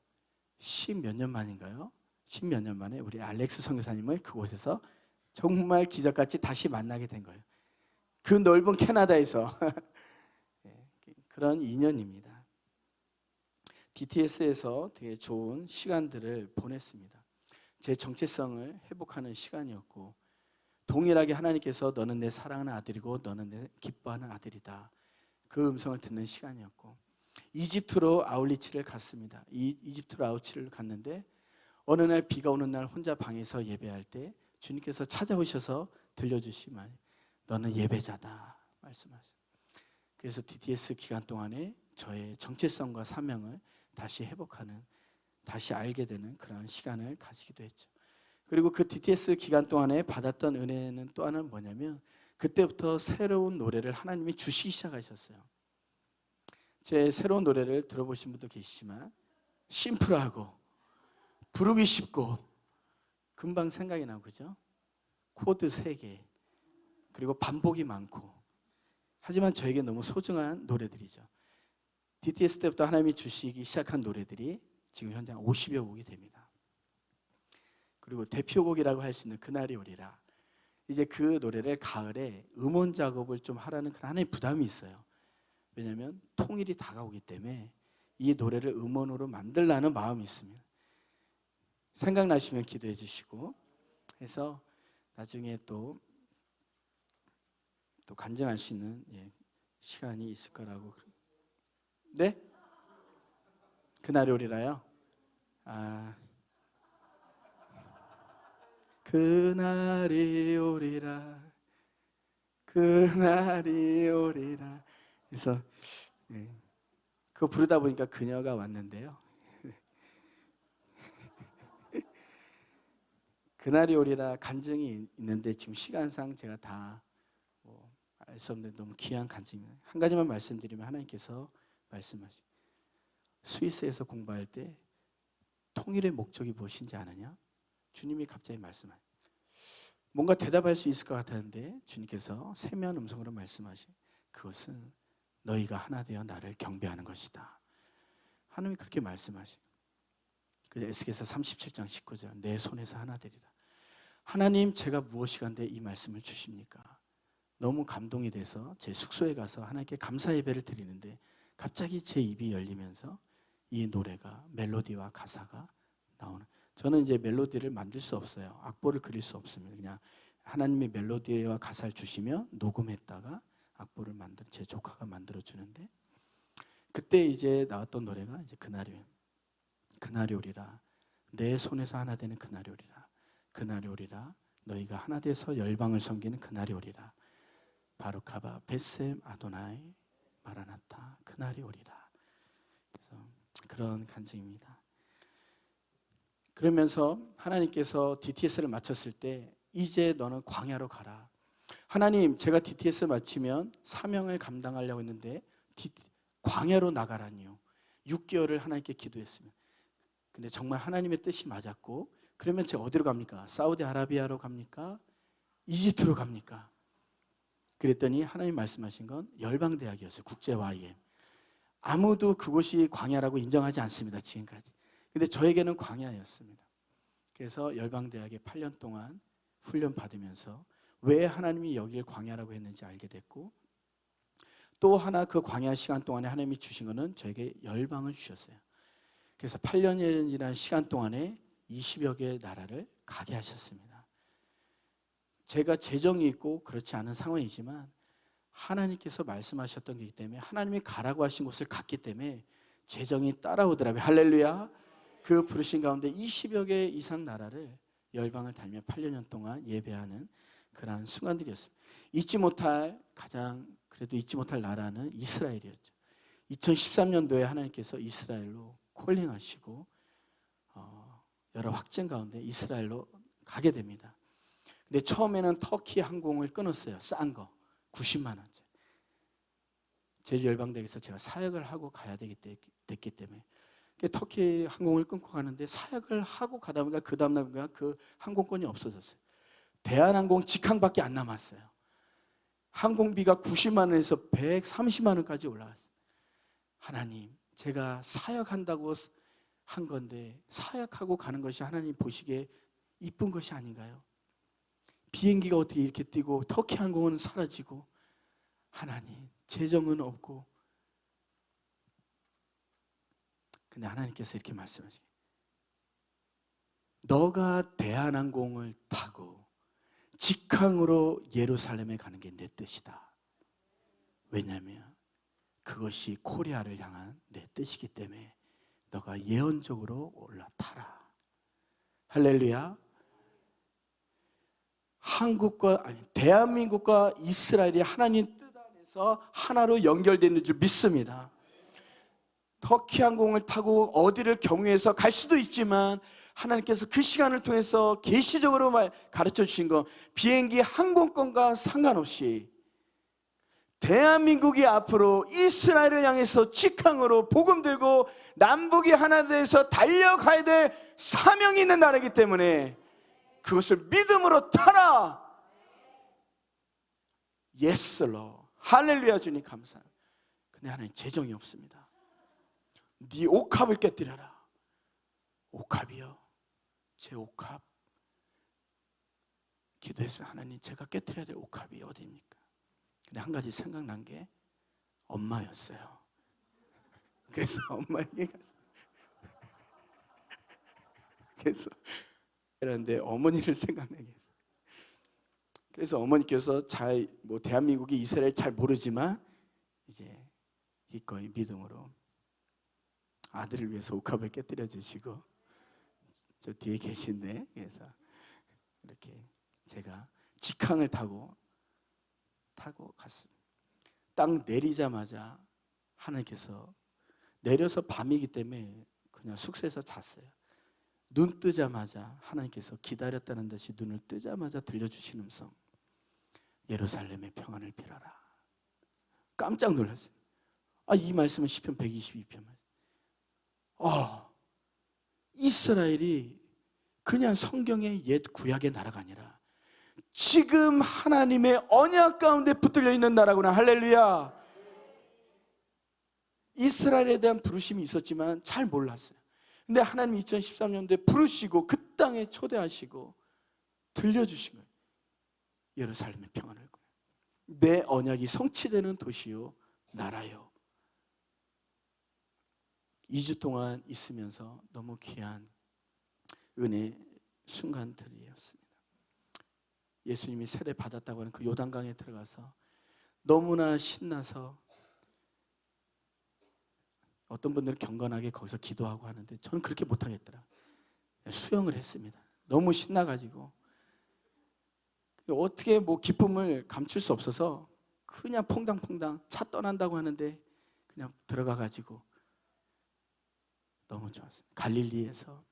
10몇 년 만인가요? 10몇 년 만에 우리 알렉스 선교사님을 그곳에서 정말 기적같이 다시 만나게 된 거예요. 그 넓은 캐나다에서 그런 인연입니다. DTS에서 되게 좋은 시간들을 보냈습니다. 제 정체성을 회복하는 시간이었고 동일하게 하나님께서 너는 내 사랑하는 아들이고 너는 내 기뻐하는 아들이다. 그 음성을 듣는 시간이었고 이집트로 아울리치를 갔습니다. 이집트로 아울리치를 갔는데 어느 날 비가 오는 날 혼자 방에서 예배할 때 주님께서 찾아오셔서 들려주신 말, 너는 예배자다 말씀하셨어요. 그래서 DTS 기간 동안에 저의 정체성과 사명을 다시 회복하는, 다시 알게 되는 그런 시간을 가지기도 했죠. 그리고 그 DTS 기간 동안에 받았던 은혜는 또 하나는 뭐냐면 그때부터 새로운 노래를 하나님이 주시기 시작하셨어요. 제 새로운 노래를 들어보신 분도 계시지만 심플하고 부르기 쉽고 금방 생각이 나고 그죠? 코드 3개 그리고 반복이 많고 하지만 저에게 너무 소중한 노래들이죠. DTS 때부터 하나님이 주시기 시작한 노래들이 지금 현재 50여 곡이 됩니다. 그리고 대표곡이라고 할 수 있는 그날이 오리라. 이제 그 노래를 가을에 음원 작업을 좀 하라는 그런 하나의 부담이 있어요. 왜냐하면 통일이 다가오기 때문에 이 노래를 음원으로 만들라는 마음이 있습니다. 생각나시면 기도해 주시고 해서 나중에 또 간증할 수 있는 시간이 있을 거라고. 네? 그날이 오리라요? 그날이 오리라 그날이 오리라. 그래서 그거 부르다 보니까 그녀가 왔는데요. 그날이 오리라 간증이 있는데 지금 시간상 제가 다 알 수 없는데 너무 귀한 간증입니다. 한 가지만 말씀드리면 하나님께서 말씀하시 스위스에서 공부할 때 통일의 목적이 무엇인지 아느냐? 주님이 갑자기 말씀하시 뭔가 대답할 수 있을 것 같았는데 주님께서 세미한 음성으로 말씀하시 그것은 너희가 하나 되어 나를 경배하는 것이다. 하나님이 그렇게 말씀하시 그래서 에스겔서 37장 19절 내 손에서 하나 되리라. 하나님 제가 무엇이간데 이 말씀을 주십니까? 너무 감동이 돼서 제 숙소에 가서 하나님께 감사 예배를 드리는데 갑자기 제 입이 열리면서 이 노래가 멜로디와 가사가 나오는. 저는 이제 멜로디를 만들 수 없어요. 악보를 그릴 수 없습니다. 그냥 하나님의 멜로디와 가사를 주시면 녹음했다가 악보를 만든 제 조카가 만들어 주는데, 그때 이제 나왔던 노래가 이제 그날이 오리라, 내 손에서 하나 되는 그날이 오리라, 그날이 오리라, 너희가 하나 돼서 열방을 섬기는 그날이 오리라, 바루카바 베셈 아도나이 마라나타, 그날이 오리라. 그래서 그런 간증입니다. 그러면서 하나님께서 DTS를 마쳤을 때 이제 너는 광야로 가라. 하나님, 제가 DTS 마치면 사명을 감당하려고 했는데 광야로 나가라니요. 6개월을 하나님께 기도했습니다. 근데 정말 하나님의 뜻이 맞았고, 그러면 제가 어디로 갑니까? 사우디아라비아로 갑니까? 이집트로 갑니까? 그랬더니 하나님 말씀하신 건 열방대학이었어요. 국제 YM. 아무도 그곳이 광야라고 인정하지 않습니다, 지금까지. 근데 저에게는 광야였습니다. 그래서 열방대학에 8년 동안 훈련 받으면서 왜 하나님이 여길 광야라고 했는지 알게 됐고, 또 하나 그 광야 시간 동안에 하나님이 주신 것은 저에게 열방을 주셨어요. 그래서 8년이라는 시간 동안에 20여 개의 나라를 가게 하셨습니다. 제가 재정이 있고 그렇지 않은 상황이지만 하나님께서 말씀하셨던 것이기 때문에, 하나님이 가라고 하신 곳을 갔기 때문에 재정이 따라오더라고요. 할렐루야. 그 부르신 가운데 20여 개 이상 나라를 열방을 다니며 8년 동안 예배하는 그러한 순간들이었습니다. 그래도 잊지 못할 나라는 이스라엘이었죠. 2013년도에 하나님께서 이스라엘로 콜링하시고 여러 확증 가운데 이스라엘로 가게 됩니다. 근데 처음에는 터키 항공을 끊었어요. 싼 거 90만 원짜리. 제주 열방대에서 제가 사역을 하고 가야 됐기 때문에 터키 항공을 끊고 가는데, 사역을 하고 가다 보니까 그 다음날 그 항공권이 없어졌어요. 대한항공 직항밖에 안 남았어요. 항공비가 90만 원에서 130만 원까지 올라갔어요. 하나님, 제가 사역한다고 한 건데 사역하고 가는 것이 하나님 보시기에 이쁜 것이 아닌가요? 비행기가 어떻게 이렇게 뛰고 터키 항공은 사라지고, 하나님 재정은 없고. 근데 하나님께서 이렇게 말씀하시게, 너가 대한항공을 타고 직항으로 예루살렘에 가는 게 내 뜻이다. 왜냐하면 그것이 코리아를 향한 내 뜻이기 때문에 너가 예언적으로 올라타라. 할렐루야. 대한민국과 이스라엘이 하나님 뜻 안에서 하나로 연결되는 줄 믿습니다. 터키 항공을 타고 어디를 경유해서 갈 수도 있지만, 하나님께서 그 시간을 통해서 계시적으로 가르쳐 주신 거, 비행기 항공권과 상관없이 대한민국이 앞으로 이스라엘을 향해서 직항으로 복음 들고 남북이 하나 돼서 달려가야 될 사명이 있는 나라이기 때문에 그것을 믿음으로 타라. 예스 로. 할렐루야. 주님 감사합니다. 근데 하나님 재정이 없습니다. 네 옥합을 깨뜨려라. 옥합이요? 제 옥합? 기도했어요. 하나님, 제가 깨뜨려야 될 옥합이 어디입니까? 근데 한 가지 생각난 게 엄마였어요. 그래서 엄마에게 가서 그래서 그런데 어머니를 생각나게 했어요. 그래서 어머니께서 대한민국이 이스라엘 잘 모르지만 이제 기꺼이 믿음으로 아들을 위해서 옥합을 깨뜨려 주시고, 저 뒤에 계신데, 그래서 이렇게 제가 직항을 타고 갔습니다. 딱 내리자마자 하나님께서, 내려서 밤이기 때문에 그냥 숙소에서 잤어요. 눈 뜨자마자 하나님께서 기다렸다는 듯이 눈을 뜨자마자 들려주신 음성, 예루살렘의 평안을 빌어라. 깜짝 놀랐어요. 이 말씀은 시편 122편 말씀. 이스라엘이 그냥 성경의 옛 구약의 나라가 아니라 지금 하나님의 언약 가운데 붙들려 있는 나라구나. 할렐루야. 이스라엘에 대한 부르심이 있었지만 잘 몰랐어요. 근데 하나님 2013년도에 부르시고 그 땅에 초대하시고 들려주신 거예요. 예루살렘의 평안을. 내 언약이 성취되는 도시요 나라요. 2주 동안 있으면서 너무 귀한 은혜 순간들이었습니다. 예수님이 세례 받았다고 하는 그 요단강에 들어가서 너무나 신나서, 어떤 분들은 경건하게 거기서 기도하고 하는데 저는 그렇게 못하겠더라. 수영을 했습니다. 너무 신나가지고 어떻게 뭐 기쁨을 감출 수 없어서 그냥 퐁당퐁당 차 떠난다고 하는데 그냥 들어가가지고 너무 좋았어요. 갈릴리에서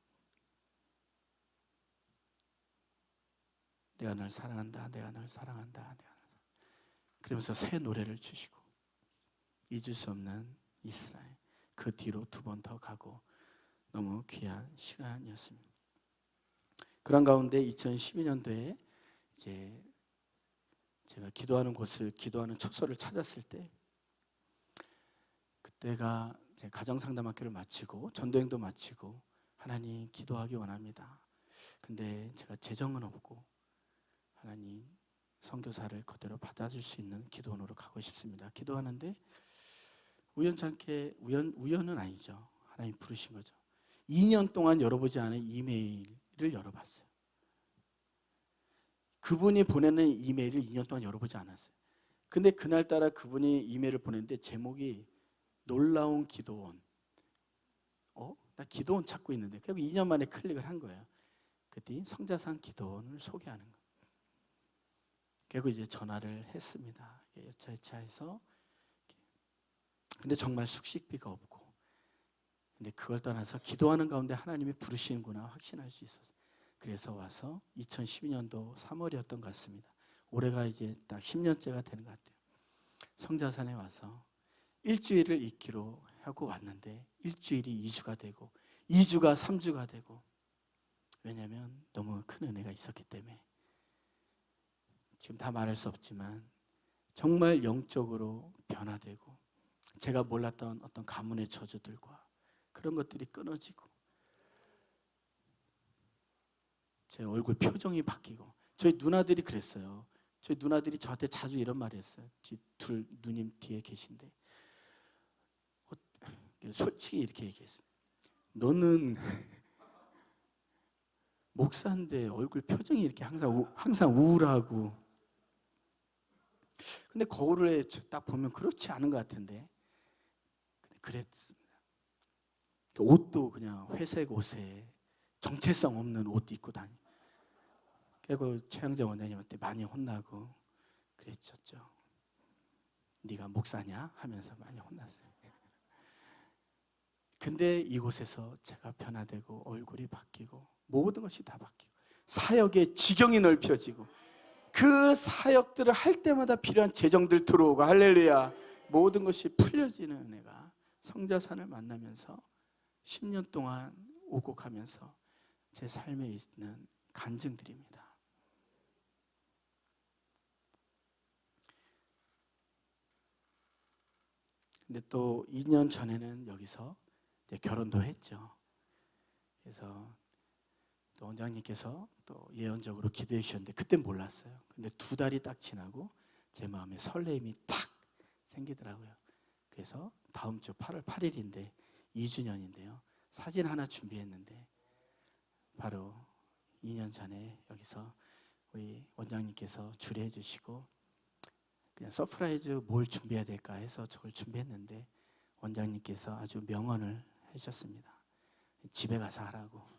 내가 널 사랑한다, 내가 널 사랑한다, 내가 널 사랑한다. 그러면서 새 노래를 주시고 잊을 수 없는 이스라엘, 그 뒤로 2번 더 가고 너무 귀한 시간이었습니다. 그런 가운데 2012년도에 이제 제가 기도하는 곳을, 기도하는 초소를 찾았을 때, 그때가 제 가정상담학교를 마치고 전도행도 마치고 하나님 기도하기 원합니다. 근데 제가 재정은 없고 하나님 선교사를 그대로 받아줄 수 있는 기도원으로 가고 싶습니다. 기도하는데 우연찮게, 우연은 아니죠. 하나님 부르신 거죠. 2년 동안 열어보지 않은 이메일을 열어봤어요. 그분이 보내는 이메일을 2년 동안 열어보지 않았어요. 근데 그날따라 그분이 이메일을 보냈는데 제목이 놀라운 기도원. 나 기도원 찾고 있는데. 그리고 2년 만에 클릭을 한 거예요. 그때 성자산 기도원을 소개하는 거. 그리고 이제 전화를 했습니다. 여차여차해서. 근데 정말 숙식비가 없고, 근데 그걸 떠나서 기도하는 가운데 하나님이 부르시는구나 확신할 수 있었어요. 그래서 와서 2012년도 3월이었던 것 같습니다. 올해가 이제 딱 10년째가 되는 것 같아요. 성자산에 와서 일주일을 있기로 하고 왔는데 일주일이 2주가 되고 2주가 3주가 되고, 왜냐하면 너무 큰 은혜가 있었기 때문에. 지금 다 말할 수 없지만 정말 영적으로 변화되고, 제가 몰랐던 어떤 가문의 저주들과 그런 것들이 끊어지고, 제 얼굴 표정이 바뀌고. 저희 누나들이 그랬어요. 저희 누나들이 저한테 자주 이런 말을 했어요. 둘 누님 뒤에 계신데 솔직히 이렇게 얘기했어요. 너는 목사인데 얼굴 표정이 이렇게 항상 우울하고. 근데 거울에 딱 보면 그렇지 않은 것 같은데. 그랬습니다. 옷도 그냥 회색 옷에 정체성 없는 옷 입고 다니. 그리고 최영재 원장님한테 많이 혼나고 그랬었죠. 네가 목사냐? 하면서 많이 혼났어요. 근데 이곳에서 제가 변화되고 얼굴이 바뀌고 모든 것이 다 바뀌고 사역의 지경이 넓혀지고, 그 사역들을 할 때마다 필요한 재정들 들어오고, 할렐루야, 모든 것이 풀려지는 은혜가 성자산을 만나면서 10년 동안 오고 가면서 제 삶에 있는 간증들입니다. 근데 또 2년 전에는 여기서 이제 결혼도 했죠. 그래서 또 원장님께서 또 예언적으로 기도해 주셨는데 그때 몰랐어요. 근데 2달이 딱 지나고 제 마음에 설레임이 탁 생기더라고요. 그래서 다음 주 8월 8일인데 2주년인데요. 사진 하나 준비했는데 바로 2년 전에 여기서 우리 원장님께서 주례해 주시고, 그냥 서프라이즈 뭘 준비해야 될까 해서 저걸 준비했는데 원장님께서 아주 명언을 하셨습니다. 집에 가서 하라고.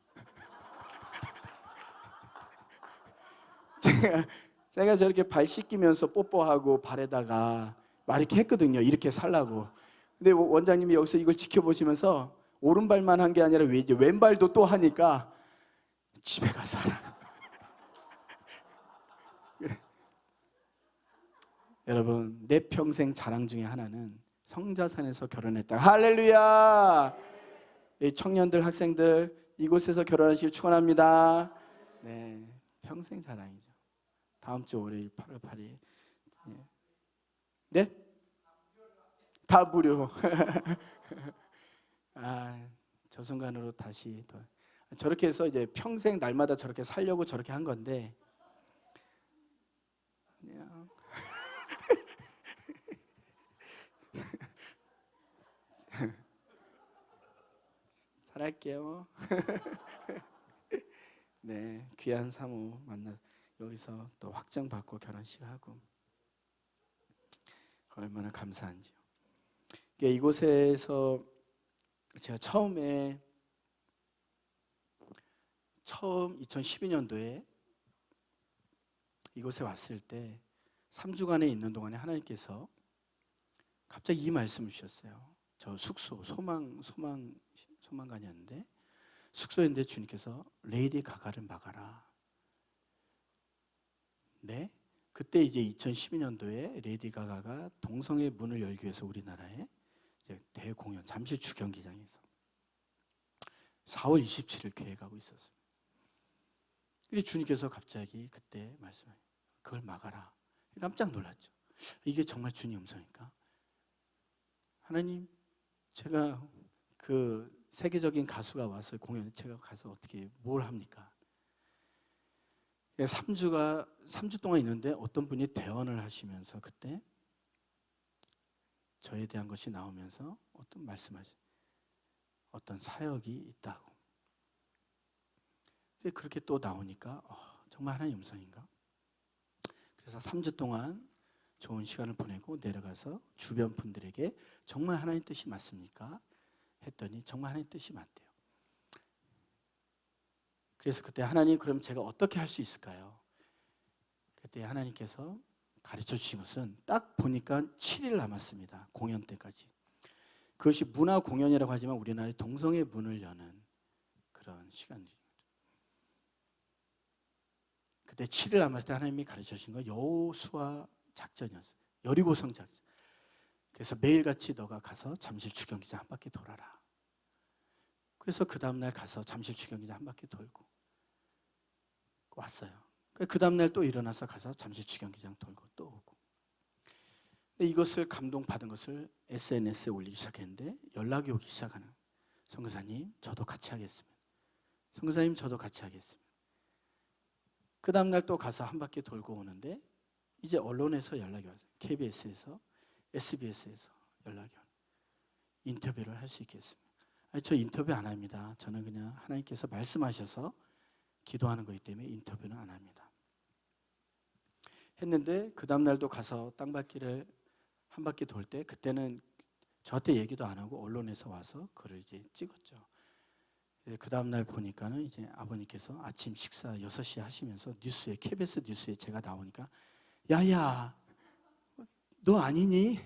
제가 저렇게 발 씻기면서 뽀뽀하고 발에다가 막 이렇게 했거든요. 이렇게 살라고. 근데 원장님이 여기서 이걸 지켜보시면서 오른발만 한 게 아니라 왼발도 또 하니까 집에 가서 하라고. 여러분, 내 평생 자랑 중에 하나는 성자산에서 결혼했다. 할렐루야! 청년들, 학생들, 이곳에서 결혼하시길 축원합니다. 네, 평생 자랑이죠. 다음 주 월요일 8월 8일. 네? 다 무료. 저 순간으로 다시 더. 저렇게 해서 이제 평생 날마다 저렇게 살려고 저렇게 한 건데, 갈게요. 네, 귀한 사모 만나 여기서 또 확정 받고 결혼식 하고 얼마나 감사한지요. 이곳에서 제가 처음 2012년도에 이곳에 왔을 때 3주간에 있는 동안에 하나님께서 갑자기 이 말씀을 주셨어요. 저 숙소 소망관이었는데 숙소인데 주님께서 레이디 가가를 막아라. 네? 그때 이제 2012년도에 레이디 가가가 동성애 문을 열기 위해서 우리나라에 이제 대공연 잠실 주경기장에서 4월 27일 계획하고 있었어요. 근데 주님께서 갑자기 그때 말씀하셨어요. 그걸 막아라. 깜짝 놀랐죠. 이게 정말 주님 음성일까? 하나님, 제가 그 세계적인 가수가 와서 공연에 제가 가서 어떻게 뭘 합니까? 3주 동안 있는데 어떤 분이 대언을 하시면서 그때 저에 대한 것이 나오면서 어떤 말씀하시 어떤 사역이 있다고. 그렇게 또 나오니까 정말 하나님 음성인가? 그래서 3주 동안 좋은 시간을 보내고 내려가서 주변 분들에게 정말 하나님 뜻이 맞습니까? 했더니 정말 하나님 뜻이 맞대요. 그래서 그때 하나님, 그럼 제가 어떻게 할 수 있을까요? 그때 하나님께서 가르쳐 주신 것은 딱 보니까 7일 남았습니다. 공연 때까지. 그것이 문화 공연이라고 하지만 우리나라의 동성애 문을 여는 그런 시간이죠. 그때 7일 남았을 때 하나님이 가르쳐 주신 건 여호수아 작전이었어요. 여리고성 작전. 그래서 매일같이 너가 가서 잠실 주경기장 한 바퀴 돌아라. 그래서 그 다음날 가서 잠실 주경기장 한 바퀴 돌고 왔어요. 그 다음날 또 일어나서 가서 잠실 주경기장 돌고 또 오고. 이것을 감동받은 것을 SNS에 올리기 시작했는데 연락이 오기 시작하는. 선교사님, 저도 같이 하겠습니다. 선교사님, 저도 같이 하겠습니다. 그 다음날 또 가서 한 바퀴 돌고 오는데 이제 언론에서 연락이 왔어요. KBS에서, SBS에서 연락이 와요. 인터뷰를 할 수 있겠습니다. 아니, 저 인터뷰 안 합니다. 저는 그냥 하나님께서 말씀하셔서 기도하는 거기 때문에 인터뷰는 안 합니다. 했는데 그 다음날도 가서 땅바퀴를 한 바퀴 돌 때 그때는 저한테 얘기도 안 하고 언론에서 와서 그걸 이제 찍었죠. 그 다음날 보니까는 이제 아버님께서 아침 식사 6시에 하시면서 뉴스에, KBS 뉴스에 제가 나오니까 야야, 너 아니니?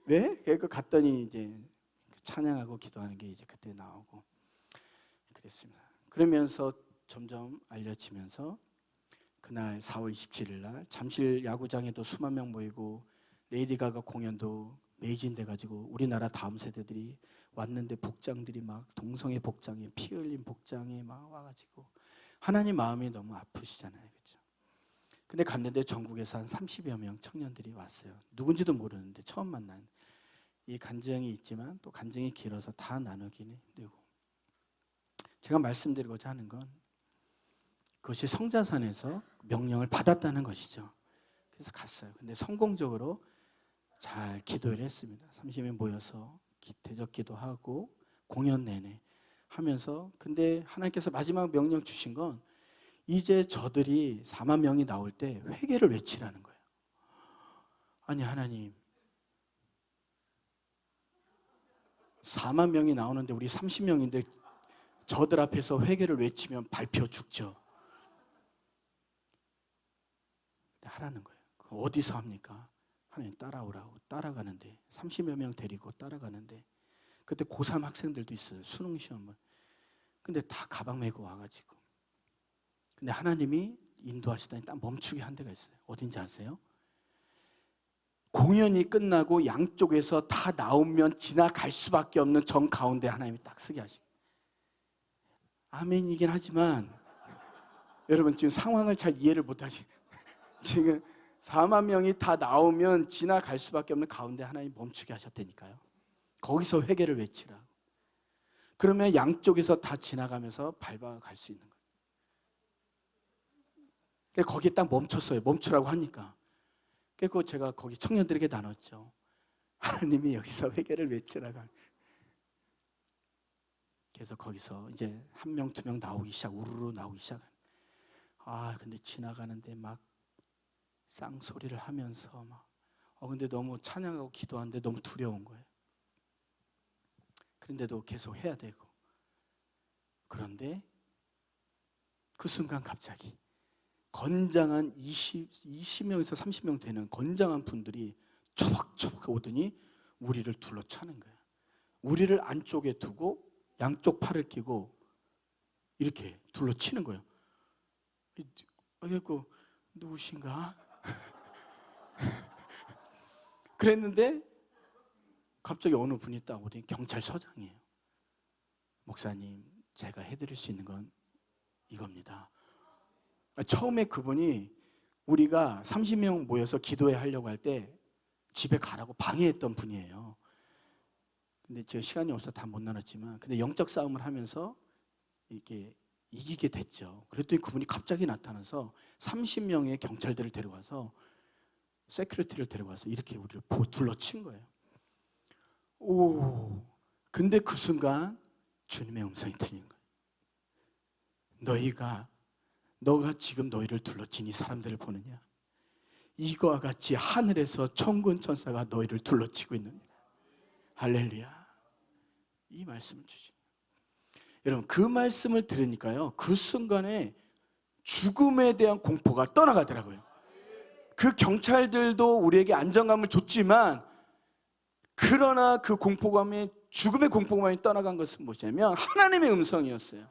왜? 그 갔더니 이제 찬양하고 기도하는 게 이제 그때 나오고 그랬습니다. 그러면서 점점 알려지면서 그날 4월 27일 날 잠실 야구장에도 수만 명 모이고 레이디 가가 공연도 매진돼 가지고 우리나라 다음 세대들이 왔는데 복장들이 막 동성애 복장에 피 흘린 복장에 막 와가지고 하나님 마음이 너무 아프시잖아요, 그렇죠? 근데 갔는데 전국에서 한 30여 명 청년들이 왔어요. 누군지도 모르는데 처음 만난. 이 간증이 있지만 또 간증이 길어서 다 나누기는 힘들고, 제가 말씀드리고자 하는 건 그것이 성자산에서 명령을 받았다는 것이죠. 그래서 갔어요. 근데 성공적으로 잘 기도를 했습니다. 30명 모여서 대적 기도하고 공연 내내 하면서, 근데 하나님께서 마지막 명령 주신 건 이제 저들이 4만 명이 나올 때 회개를 외치라는 거예요. 아니 하나님, 4만 명이 나오는데 우리 30명인데 저들 앞에서 회개를 외치면 밟혀 죽죠. 하라는 거예요. 어디서 합니까? 하나님 따라오라고. 따라가는데 30여 명 데리고 따라가는데 그때 고3 학생들도 있어요. 수능 시험을. 근데 다 가방 메고 와가지고, 근데 하나님이 인도하시다니 딱 멈추게 한 데가 있어요. 어딘지 아세요? 공연이 끝나고 양쪽에서 다 나오면 지나갈 수밖에 없는 정 가운데 하나님이 딱 서게 하시고. 아멘이긴 하지만 여러분 지금 상황을 잘 이해를 못하시. 지금 4만 명이 다 나오면 지나갈 수밖에 없는 가운데 하나님 멈추게 하셨다니까요. 거기서 회개를 외치라. 그러면 양쪽에서 다 지나가면서 밟아갈 수 있는 거예요. 거기에 딱 멈췄어요. 멈추라고 하니까. 그래서 제가 거기 청년들에게 나눴죠. 하나님이 여기서 회개를 외치라고. 계속 거기서 이제 한 명, 두 명 나오기 시작, 우르르 나오기 시작. 근데 지나가는데 막 쌍소리를 하면서 근데 너무 찬양하고 기도하는데 너무 두려운 거예요. 그런데도 계속 해야 되고. 그런데 그 순간 갑자기 건장한 20명에서 30명 되는 건장한 분들이 초박초박 오더니 우리를 둘러차는 거예요. 우리를 안쪽에 두고 양쪽 팔을 끼고 이렇게 둘러치는 거예요. 그래서 누구신가? 그랬는데 갑자기 어느 분이 딱 오더니 경찰서장이에요. 목사님, 제가 해드릴 수 있는 건 이겁니다. 처음에 그분이 우리가 30명 모여서 기도회 하려고 할 때 집에 가라고 방해했던 분이에요. 근데 제가 시간이 없어서 다 못 나눴지만, 근데 영적 싸움을 하면서 이렇게 이기게 됐죠. 그랬더니 그분이 갑자기 나타나서 30명의 경찰들을 데려와서, 세큐리티를 데려와서 이렇게 우리를 둘러친 거예요. 근데 그 순간 주님의 음성이 들리는 거예요. 너가 지금 너희를 둘러친 이 사람들을 보느냐? 이거와 같이 하늘에서 천군 천사가 너희를 둘러치고 있느니라. 할렐루야. 이 말씀을 주시. 여러분, 그 말씀을 들으니까요, 그 순간에 죽음에 대한 공포가 떠나가더라고요. 그 경찰들도 우리에게 안정감을 줬지만, 그러나 그 공포감이, 죽음의 공포감이 떠나간 것은 무엇이냐면 하나님의 음성이었어요.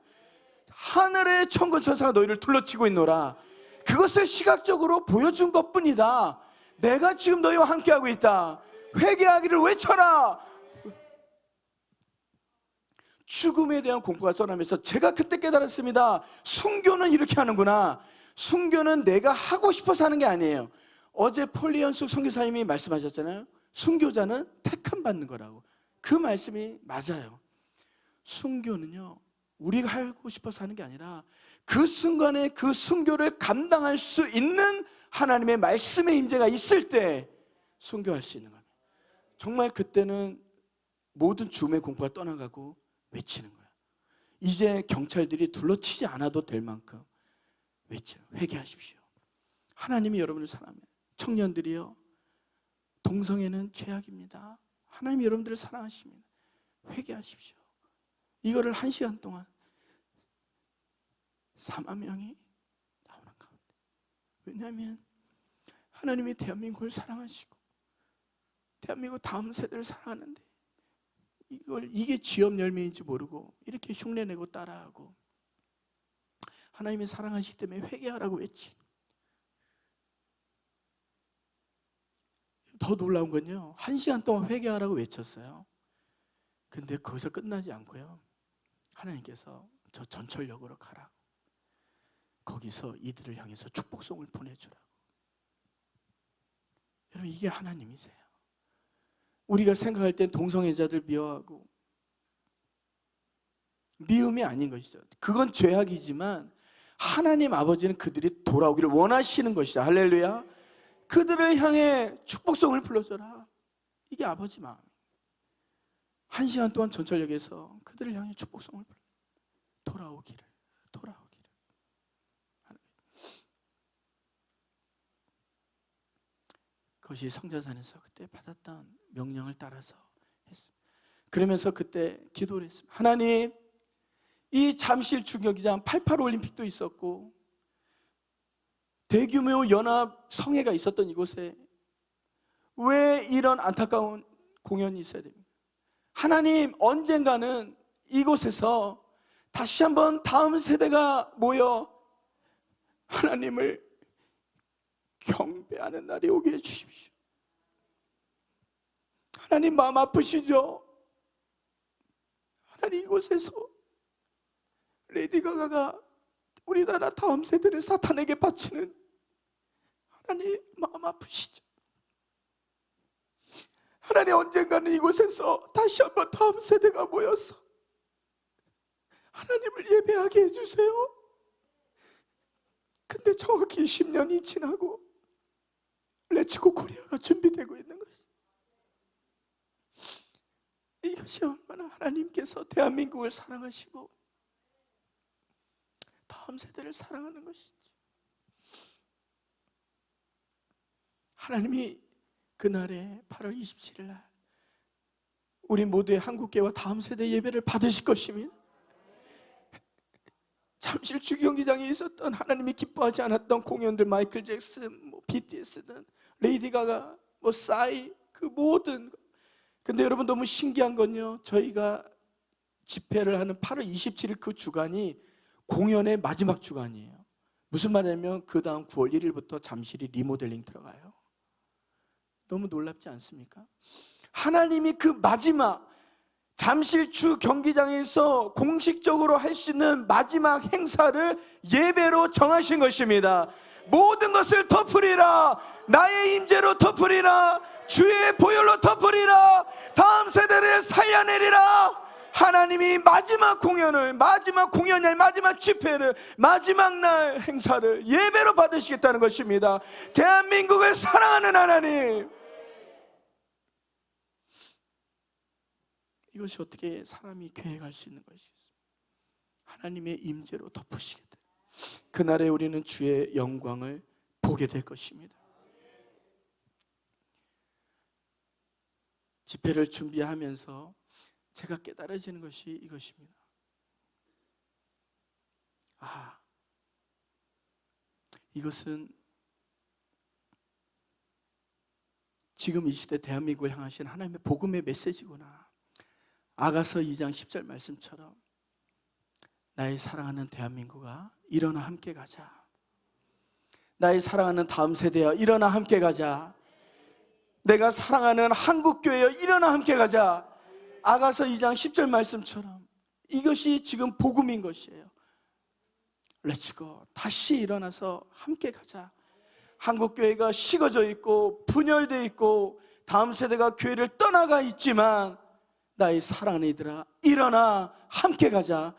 하늘의 천군 천사가 너희를 둘러치고 있노라. 그것을 시각적으로 보여준 것뿐이다. 내가 지금 너희와 함께하고 있다. 회개하기를 외쳐라. 죽음에 대한 공포가 떠나면서 제가 그때 깨달았습니다. 순교는 이렇게 하는구나. 순교는 내가 하고 싶어서 하는 게 아니에요. 어제 폴리언숙 선교사님이 말씀하셨잖아요. 순교자는 택함 받는 거라고. 그 말씀이 맞아요. 순교는요, 우리가 하고 싶어서 하는 게 아니라 그 순간에 그 순교를 감당할 수 있는 하나님의 말씀의 임재가 있을 때 순교할 수 있는 겁니다. 정말 그때는 모든 죽음의 공포가 떠나가고 외치는 거예요. 이제 경찰들이 둘러치지 않아도 될 만큼 외쳐요. 회개하십시오. 하나님이 여러분을 사랑해요. 청년들이요, 동성애는 죄악입니다. 하나님이 여러분들을 사랑하십니다. 회개하십시오. 이거를 1시간 동안 4만 명이 나오는 가운데. 왜냐하면 하나님이 대한민국을 사랑하시고 대한민국 다음 세대를 사랑하는데, 이게 지업 열매인지 모르고 이렇게 흉내내고 따라하고, 하나님이 사랑하시기 때문에 회개하라고 외치. 더 놀라운 건요, 1시간 동안 회개하라고 외쳤어요. 근데 거기서 끝나지 않고요, 하나님께서 저 전철역으로 가라. 거기서 이들을 향해서 축복송을 보내주라고. 여러분, 이게 하나님이세요. 우리가 생각할 땐 동성애자들 미워하고 미움이 아닌 것이죠. 그건 죄악이지만 하나님 아버지는 그들이 돌아오기를 원하시는 것이죠. 할렐루야. 그들을 향해 축복송을 불러줘라. 이게 아버지 마음. 1시간 동안 전철역에서 그들을 향해 축복송을 불러. 돌아오기를. 그것이 성자산에서 그때 받았던 명령을 따라서 했습니다. 그러면서 그때 기도를 했습니다. 하나님, 이 잠실 중경기장 88 올림픽도 있었고 대규모 연합 성회가 있었던 이곳에 왜 이런 안타까운 공연이 있어야 됩니까? 하나님, 언젠가는 이곳에서 다시 한번 다음 세대가 모여 하나님을 경배하는 날이 오게 해주십시오. 하나님, 마음 아프시죠? 하나님, 이곳에서 레이디 가가가 우리나라 다음 세대를 사탄에게 바치는, 하나님 마음 아프시죠? 하나님, 언젠가는 이곳에서 다시 한번 다음 세대가 모여서 하나님을 예배하게 해주세요. 근데 정확히 10년이 지나고 렛츠고 코리아가 준비되고 있는 것이, 이거 이것이 얼마나 하나님께서 대한민국을 사랑하시고 다음 세대를 사랑하는 것인지. 하나님이 그날에 8월 27일 날 우리 모두의 한국교회와 다음 세대 예배를 받으실 것입니다. 잠실 주경기장에 있었던 하나님이 기뻐하지 않았던 공연들, 마이클 잭슨, BTS든 레이디 가가, 싸이, 그 모든. 근데 여러분 너무 신기한 건요, 저희가 집회를 하는 8월 27일 그 주간이 공연의 마지막 주간이에요. 무슨 말이냐면 그 다음 9월 1일부터 잠실이 리모델링 들어가요. 너무 놀랍지 않습니까? 하나님이 그 마지막 잠실 주 경기장에서 공식적으로 할 수 있는 마지막 행사를 예배로 정하신 것입니다. 모든 것을 덮으리라, 나의 임재로 덮으리라, 주의 보혈로 덮으리라, 다음 세대를 살려내리라. 하나님이 마지막 공연을, 마지막 공연이 아닌 마지막 집회를, 마지막 날 행사를 예배로 받으시겠다는 것입니다. 대한민국을 사랑하는 하나님, 이것이 어떻게 사람이 계획할 수 있는 것이겠습니까? 하나님의 임재로 덮으시겠다. 그날에 우리는 주의 영광을 보게 될 것입니다. 집회를 준비하면서 제가 깨달아지는 것이 이것입니다. 이것은 지금 이 시대 대한민국을 향하신 하나님의 복음의 메시지구나. 아가서 2장 10절 말씀처럼 나의 사랑하는 대한민국아, 일어나 함께 가자. 나의 사랑하는 다음 세대여, 일어나 함께 가자. 내가 사랑하는 한국교회여, 일어나 함께 가자. 아가서 2장 10절 말씀처럼 이것이 지금 복음인 것이에요. 렛츠고, 다시 일어나서 함께 가자. 한국교회가 식어져 있고 분열되어 있고 다음 세대가 교회를 떠나가 있지만 나의 사랑하는 이들아, 일어나 함께 가자.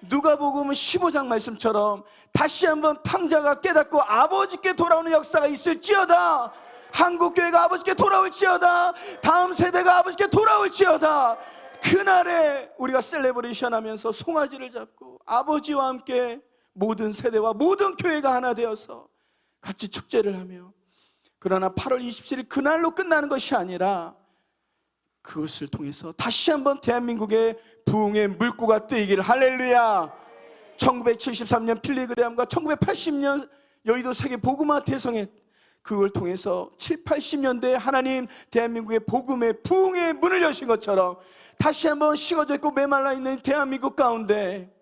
누가복음 15장 말씀처럼 다시 한번 탕자가 깨닫고 아버지께 돌아오는 역사가 있을지어다. 한국교회가 아버지께 돌아올지어다. 다음 세대가 아버지께 돌아올지어다. 그날에 우리가 셀레브레이션 하면서 송아지를 잡고 아버지와 함께 모든 세대와 모든 교회가 하나 되어서 같이 축제를 하며, 그러나 8월 27일 그날로 끝나는 것이 아니라 그것을 통해서 다시 한번 대한민국의 부흥의 물꼬가 뜨이기를. 할렐루야. 1973년 필리그레암과 1980년 여의도 세계 복음화 대성회, 그걸 통해서 7, 80년대에 하나님 대한민국의 복음의 부흥의 문을 여신 것처럼 다시 한번 식어져 있고 메말라 있는 대한민국 가운데,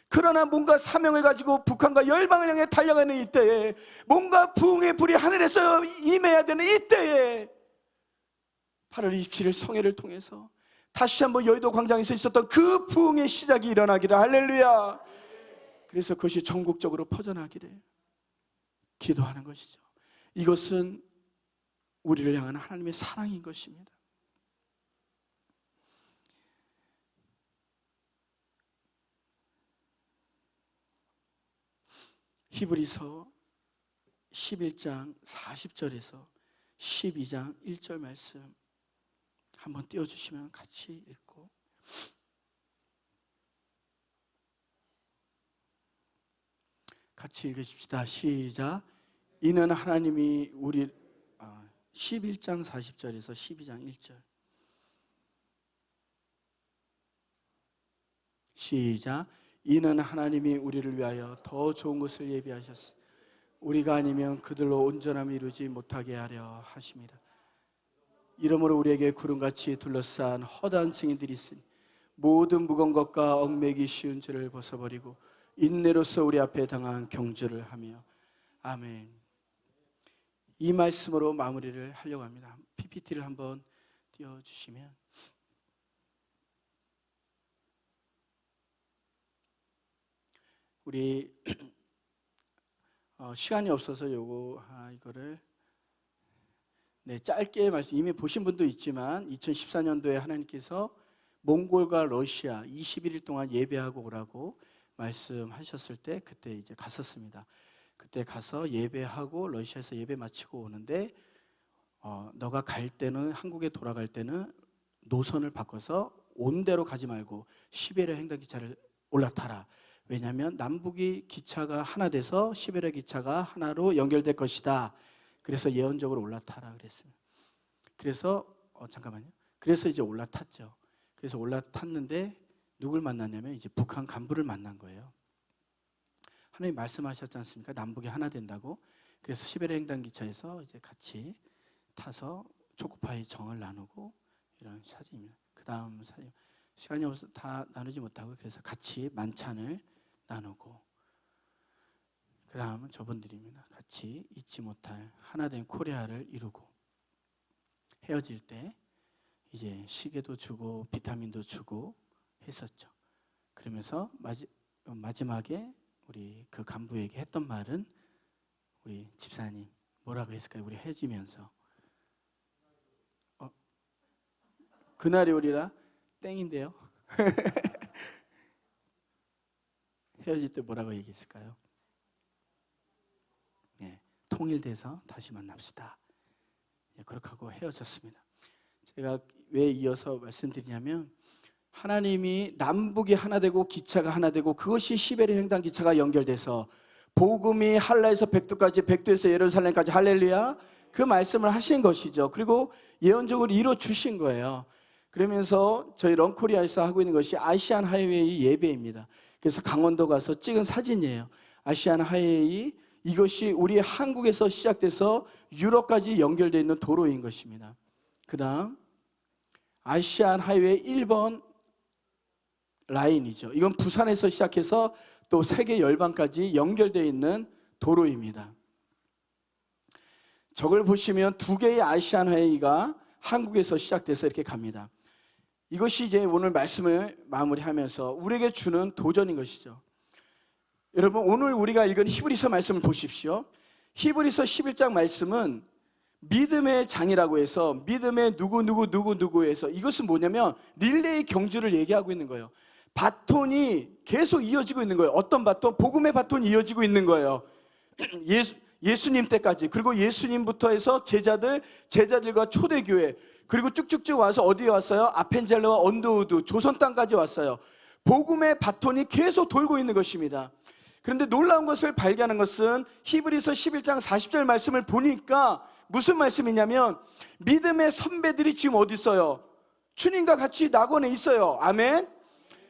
그러나 뭔가 사명을 가지고 북한과 열방을 향해 달려가는 이때에, 뭔가 부흥의 불이 하늘에서 임해야 되는 이때에 8월 27일 성회를 통해서 다시 한번 여의도 광장에서 있었던 그 부흥의 시작이 일어나기를. 할렐루야. 그래서 그것이 전국적으로 퍼져나기를 기도하는 것이죠. 이것은 우리를 향한 하나님의 사랑인 것입니다. 히브리서 11장 40절에서 12장 1절 말씀 한번 띄워주시면 같이 읽고, 같이 읽으십시다. 시작. 이는 하나님이 우리 11장 40절에서 12장 1절 시작. 이는 하나님이 우리를 위하여 더 좋은 것을 예비하셨으 우리가 아니면 그들로 온전함을 이루지 못하게 하려 하심이라. 이러므로 우리에게 구름같이 둘러싼 허다한 증인들이 있으니 모든 무거운 것과 얽매기 쉬운 죄를 벗어버리고 인내로서 우리 앞에 당한 경주를 하며. 아멘. 이 말씀으로 마무리를 하려고 합니다. PPT를 한번 띄워주시면, 우리 시간이 없어서 이거를 짧게 말씀, 이미 보신 분도 있지만 2014년도에 하나님께서 몽골과 러시아 21일 동안 예배하고 오라고 말씀하셨을 때 그때 이제 갔었습니다. 그때 가서 예배하고 러시아에서 예배 마치고 오는데 너가 갈 때는, 한국에 돌아갈 때는 노선을 바꿔서 온대로 가지 말고 시베리아 횡단 기차를 올라타라. 왜냐하면 남북이 기차가 하나 돼서 시베리아 기차가 하나로 연결될 것이다. 그래서 예언적으로 올라타라 그랬습니다. 그래서 잠깐만요. 그래서 이제 올라탔죠. 그래서 올라탔는데 누굴 만났냐면 이제 북한 간부를 만난 거예요. 하나님 말씀하셨지 않습니까? 남북이 하나 된다고. 그래서 시베리아 횡단 기차에서 이제 같이 타서 초코파이 정을 나누고 이런 사진입니다. 그 다음 사진, 시간이 없어서 다 나누지 못하고 그래서 같이 만찬을 나누고, 그 다음은 저분들입니다. 같이 잊지 못할 하나된 코리아를 이루고, 헤어질 때 이제 시계도 주고 비타민도 주고 했었죠. 그러면서 마지막에 우리 그 간부에게 했던 말은, 우리 집사님 뭐라고 했을까요? 우리 헤어지면서 그날이 오리라 땡인데요. 헤어질 때 뭐라고 얘기했을까요? 네, 통일돼서 다시 만납시다. 네, 그렇게 하고 헤어졌습니다. 제가 왜 이어서 말씀드리냐면, 하나님이 남북이 하나 되고 기차가 하나 되고 그것이 시베리아 횡단 기차가 연결돼서 복음이 할라에서 백두까지, 백두에서 예루살렘까지, 할렐루야, 그 말씀을 하신 것이죠. 그리고 예언적으로 이루어 주신 거예요. 그러면서 저희 런코리아에서 하고 있는 것이 아시안 하이웨이 예배입니다. 그래서 강원도 가서 찍은 사진이에요. 아시안 하이웨이, 이것이 우리 한국에서 시작돼서 유럽까지 연결되어 있는 도로인 것입니다. 그 다음 아시안 하이웨이 1번 라인이죠. 이건 부산에서 시작해서 또 세계 열방까지 연결되어 있는 도로입니다. 저걸 보시면 두 개의 아시안 하이웨이가 한국에서 시작돼서 이렇게 갑니다. 이것이 이제 오늘 말씀을 마무리하면서 우리에게 주는 도전인 것이죠. 여러분, 오늘 우리가 읽은 히브리서 말씀을 보십시오. 히브리서 11장 말씀은 믿음의 장이라고 해서 믿음의 누구에서, 이것은 뭐냐면 릴레이 경주를 얘기하고 있는 거예요. 바톤이 계속 이어지고 있는 거예요. 어떤 바톤? 복음의 바톤이 이어지고 있는 거예요. 예수님 때까지, 그리고 예수님부터 해서 제자들과 초대교회, 그리고 쭉쭉쭉 와서 어디에 왔어요? 아펜젤러와 언더우드, 조선 땅까지 왔어요. 복음의 바톤이 계속 돌고 있는 것입니다. 그런데 놀라운 것을 발견한 것은 히브리서 11장 40절 말씀을 보니까 무슨 말씀이냐면, 믿음의 선배들이 지금 어디 있어요? 주님과 같이 낙원에 있어요. 아멘.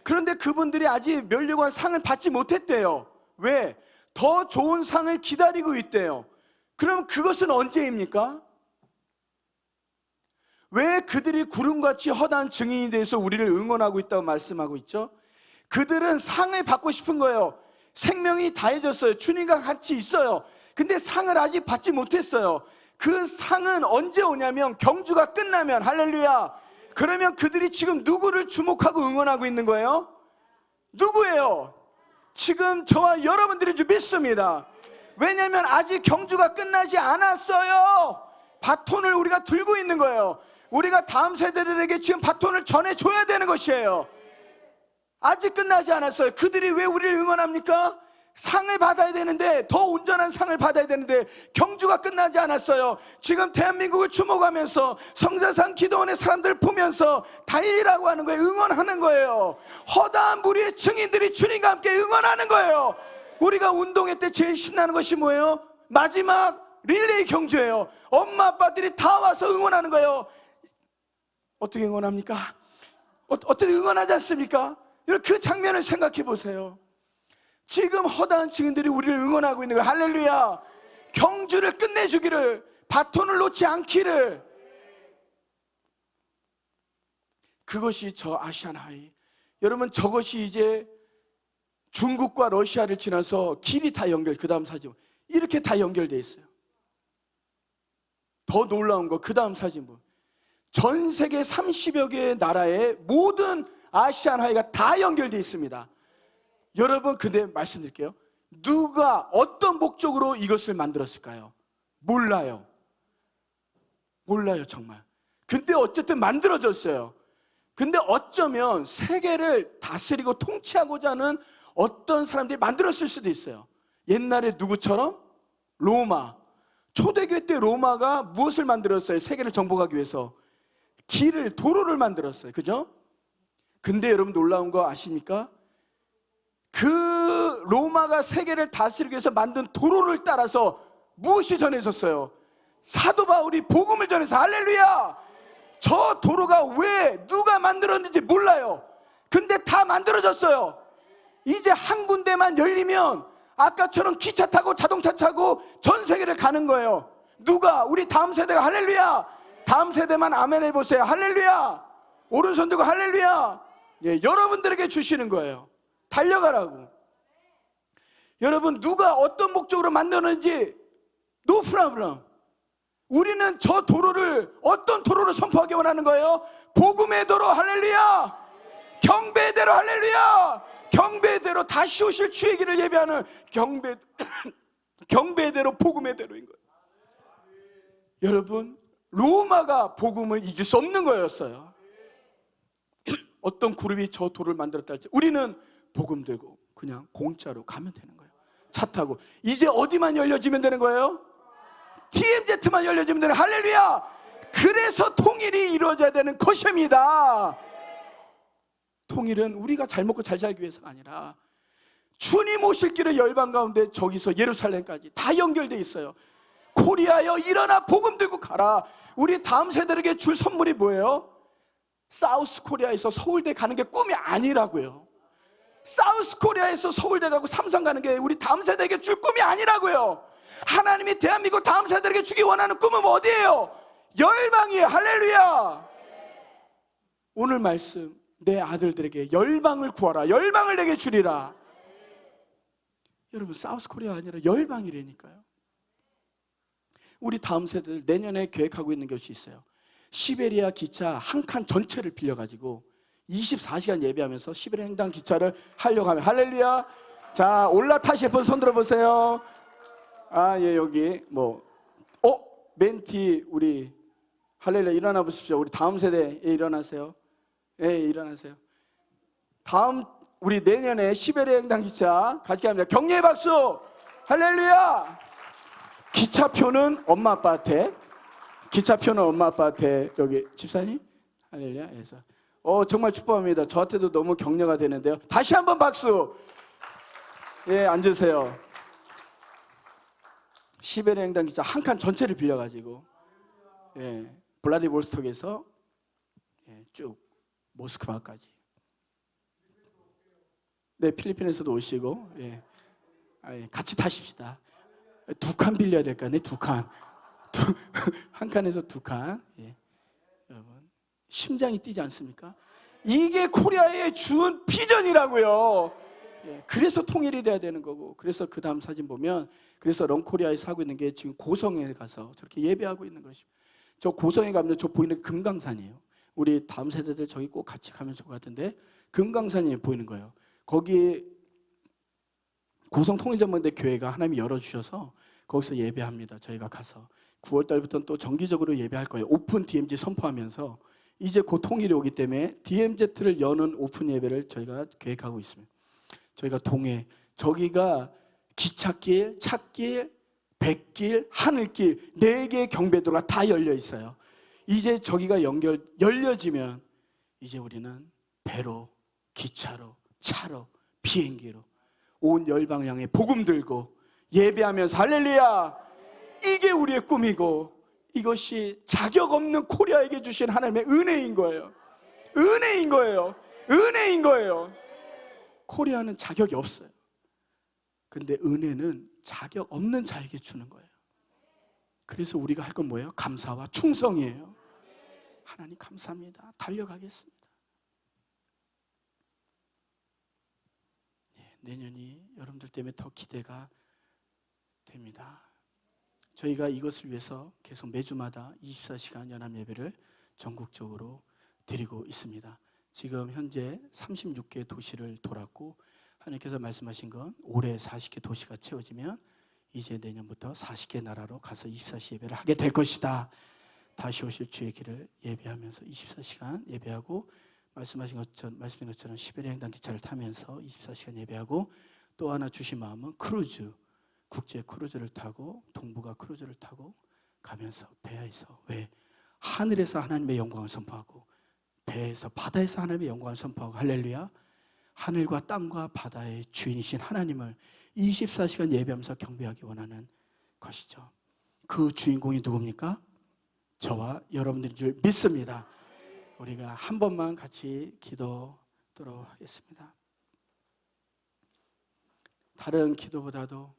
그런데 그분들이 아직 면류관 상을 받지 못했대요. 왜? 더 좋은 상을 기다리고 있대요. 그럼 그것은 언제입니까? 왜 그들이 구름같이 허다한 증인이 돼서 우리를 응원하고 있다고 말씀하고 있죠? 그들은 상을 받고 싶은 거예요. 생명이 다해졌어요. 주님과 같이 있어요. 근데 상을 아직 받지 못했어요. 그 상은 언제 오냐면 경주가 끝나면, 할렐루야, 그러면 그들이 지금 누구를 주목하고 응원하고 있는 거예요? 누구예요? 지금 저와 여러분들인 줄 믿습니다. 왜냐하면 아직 경주가 끝나지 않았어요. 바톤을 우리가 들고 있는 거예요. 우리가 다음 세대들에게 지금 바톤을 전해줘야 되는 것이에요. 아직 끝나지 않았어요. 그들이 왜 우리를 응원합니까? 상을 받아야 되는데, 더 온전한 상을 받아야 되는데 경주가 끝나지 않았어요. 지금 대한민국을 주목하면서 성자산 기도원의 사람들을 보면서 달리라고 하는 거예요. 응원하는 거예요. 허다한 무리의 증인들이 주님과 함께 응원하는 거예요. 우리가 운동회 때 제일 신나는 것이 뭐예요? 마지막 릴레이 경주예요. 엄마 아빠들이 다 와서 응원하는 거예요. 어떻게 응원합니까? 어떻게 응원하지 않습니까? 여러분, 그 장면을 생각해 보세요. 지금 허다한 증인들이 우리를 응원하고 있는 거예요. 할렐루야. 경주를 끝내주기를, 바톤을 놓지 않기를. 그것이 저 아시안 하이. 여러분, 저것이 이제 중국과 러시아를 지나서 길이 다 그 다음 사진 이렇게 다 연결되어 있어요. 더 놀라운 거, 그 다음 사진 보면 전 세계 30여 개의 나라의 모든 아시안 하이가 다 연결되어 있습니다. 여러분, 근데 말씀드릴게요. 누가 어떤 목적으로 이것을 만들었을까요? 몰라요. 정말. 근데 어쨌든 만들어졌어요. 근데 어쩌면 세계를 다스리고 통치하고자 하는 어떤 사람들이 만들었을 수도 있어요. 옛날에 누구처럼? 로마. 초대교회 때 로마가 무엇을 만들었어요? 세계를 정복하기 위해서 도로를 만들었어요. 그죠? 근데 여러분 놀라운 거 아십니까? 그 로마가 세계를 다스리기 위해서 만든 도로를 따라서 무엇이 전해졌어요? 사도 바울이 복음을 전해서 할렐루야! 저 도로가 왜 누가 만들었는지 몰라요. 근데 다 만들어졌어요. 이제 한 군데만 열리면 아까처럼 기차 타고 자동차 타고 전 세계를 가는 거예요. 누가? 우리 다음 세대가 할렐루야! 다음 세대만 아멘 해보세요. 할렐루야! 오른손 들고 할렐루야! 예, 여러분들에게 주시는 거예요. 달려가라고. 여러분, 누가 어떤 목적으로 만드는지 no problem. 우리는 저 도로를 어떤 도로로 선포하기 원하는 거예요? 복음의 도로. 할렐루야! 경배의 대로. 할렐루야! 경배의 대로 다시 오실 주의 길을 예배하는 경배의 대로, 복음의 대로인 거예요. 여러분, 로마가 복음을 이길 수 없는 거였어요. 어떤 그룹이 저 도를 만들었다 할지 우리는 복음 들고 그냥 공짜로 가면 되는 거예요. 차 타고. 이제 어디만 열려지면 되는 거예요? DMZ만 열려지면 되는. 할렐루야! 그래서 통일이 이루어져야 되는 것입니다. 통일은 우리가 잘 먹고 잘 살기 위해서가 아니라 주님 오실 길의 열방 가운데 저기서 예루살렘까지 다 연결되어 있어요. 코리아여 일어나 복음 들고 가라. 우리 다음 세대에게 줄 선물이 뭐예요? 사우스 코리아에서 서울대 가는 게 꿈이 아니라고요. 사우스 코리아에서 서울대 가고 삼성 가는 게 우리 다음 세대에게 줄 꿈이 아니라고요. 하나님이 대한민국 다음 세대에게 주기 원하는 꿈은 어디예요? 열방이에요. 할렐루야! 오늘 말씀, 내 아들들에게 열방을 구하라. 열방을 내게 주리라. 여러분, 사우스 코리아 아니라 열방이라니까요. 우리 다음 세대들 내년에 계획하고 있는 것이 있어요. 시베리아 기차 한 칸 전체를 빌려가지고 24시간 예배하면서 시베리아 횡단 기차를 하려고 하면. 할렐루야! 자, 올라타실 분 손 들어보세요. 아, 예, 여기 멘티 우리 할렐루야 일어나 보십시오. 우리 다음 세대 일어나세요. 예, 일어나세요. 다음 우리 내년에 시베리아 횡단 기차 가지게 합니다. 격려의 박수. 할렐루야! 기차표는 엄마 아빠한테. 기차표는 엄마 아빠한테. 여기 집사님 할렐루야 해서 정말 축복합니다. 저한테도 너무 격려가 되는데요. 다시 한번 박수. 예, 앉으세요. 시베리아 횡단 기차 한 칸 전체를 빌려가지고 블라디보스톡에서 쭉 모스크바까지. 네, 필리핀에서도 오시고 같이 타십시다. 두 칸 빌려야 될 거 아니에요? 두 칸. 한 칸에서 두 칸. 여러분, 심장이 뛰지 않습니까? 이게 코리아에 준 비전이라고요. 그래서 통일이 돼야 되는 거고. 그래서 그 다음 사진 보면, 그래서 런코리아에서 하고 있는 게 지금 고성에 가서 저렇게 예배하고 있는 것입니다. 저 고성에 가면 저 보이는 금강산이에요. 우리 다음 세대들 저기 꼭 같이 가면 좋을 것 같은데, 금강산이 보이는 거예요. 거기 고성 통일전망대 교회가 하나님이 열어주셔서 거기서 예배합니다. 저희가 가서 9월 달부터는 또 정기적으로 예배할 거예요. 오픈 DMZ 선포하면서 이제 곧 통일이 오기 때문에 DMZ를 여는 오픈 예배를 저희가 계획하고 있습니다. 저희가 동해, 저기가 기찻길, 찻길, 백길, 하늘길 4개의 경배도가 다 열려 있어요. 이제 저기가 열려지면 이제 우리는 배로, 기차로, 차로, 비행기로 온 열방을 향해 복음 들고 예배하면서 할렐루야! 이게 우리의 꿈이고, 이것이 자격 없는 코리아에게 주신 하나님의 은혜인 거예요. 은혜인 거예요. 은혜인 거예요. 코리아는 자격이 없어요. 근데 은혜는 자격 없는 자에게 주는 거예요. 그래서 우리가 할 건 뭐예요? 감사와 충성이에요. 하나님 감사합니다. 달려가겠습니다. 내년이 여러분들 때문에 더 기대가 됩니다. 저희가 이것을 위해서 계속 매주마다 24시간 연합 예배를 전국적으로 드리고 있습니다. 지금 현재 36개 도시를 돌았고, 하나님께서 말씀하신 건 올해 40개 도시가 채워지면 이제 내년부터 40개 나라로 가서 24시 예배를 하게 될 것이다. 다시 오실 주의 길을 예배하면서 24시간 예배하고, 말씀하신 것처럼 시베리아 횡단 기차를 타면서 24시간 예배하고, 또 하나 주신 마음은 크루즈, 국제 크루즈를 타고, 동북아 크루즈를 타고 가면서 배에서, 왜? 하늘에서 하나님의 영광을 선포하고 배에서 바다에서 하나님의 영광을 선포하고 할렐루야, 하늘과 땅과 바다의 주인이신 하나님을 24시간 예배하면서 경배하기 원하는 것이죠. 그 주인공이 누굽니까? 저와 여러분들인 줄 믿습니다. 우리가 한 번만 같이 기도하도록 하겠습니다. 다른 기도보다도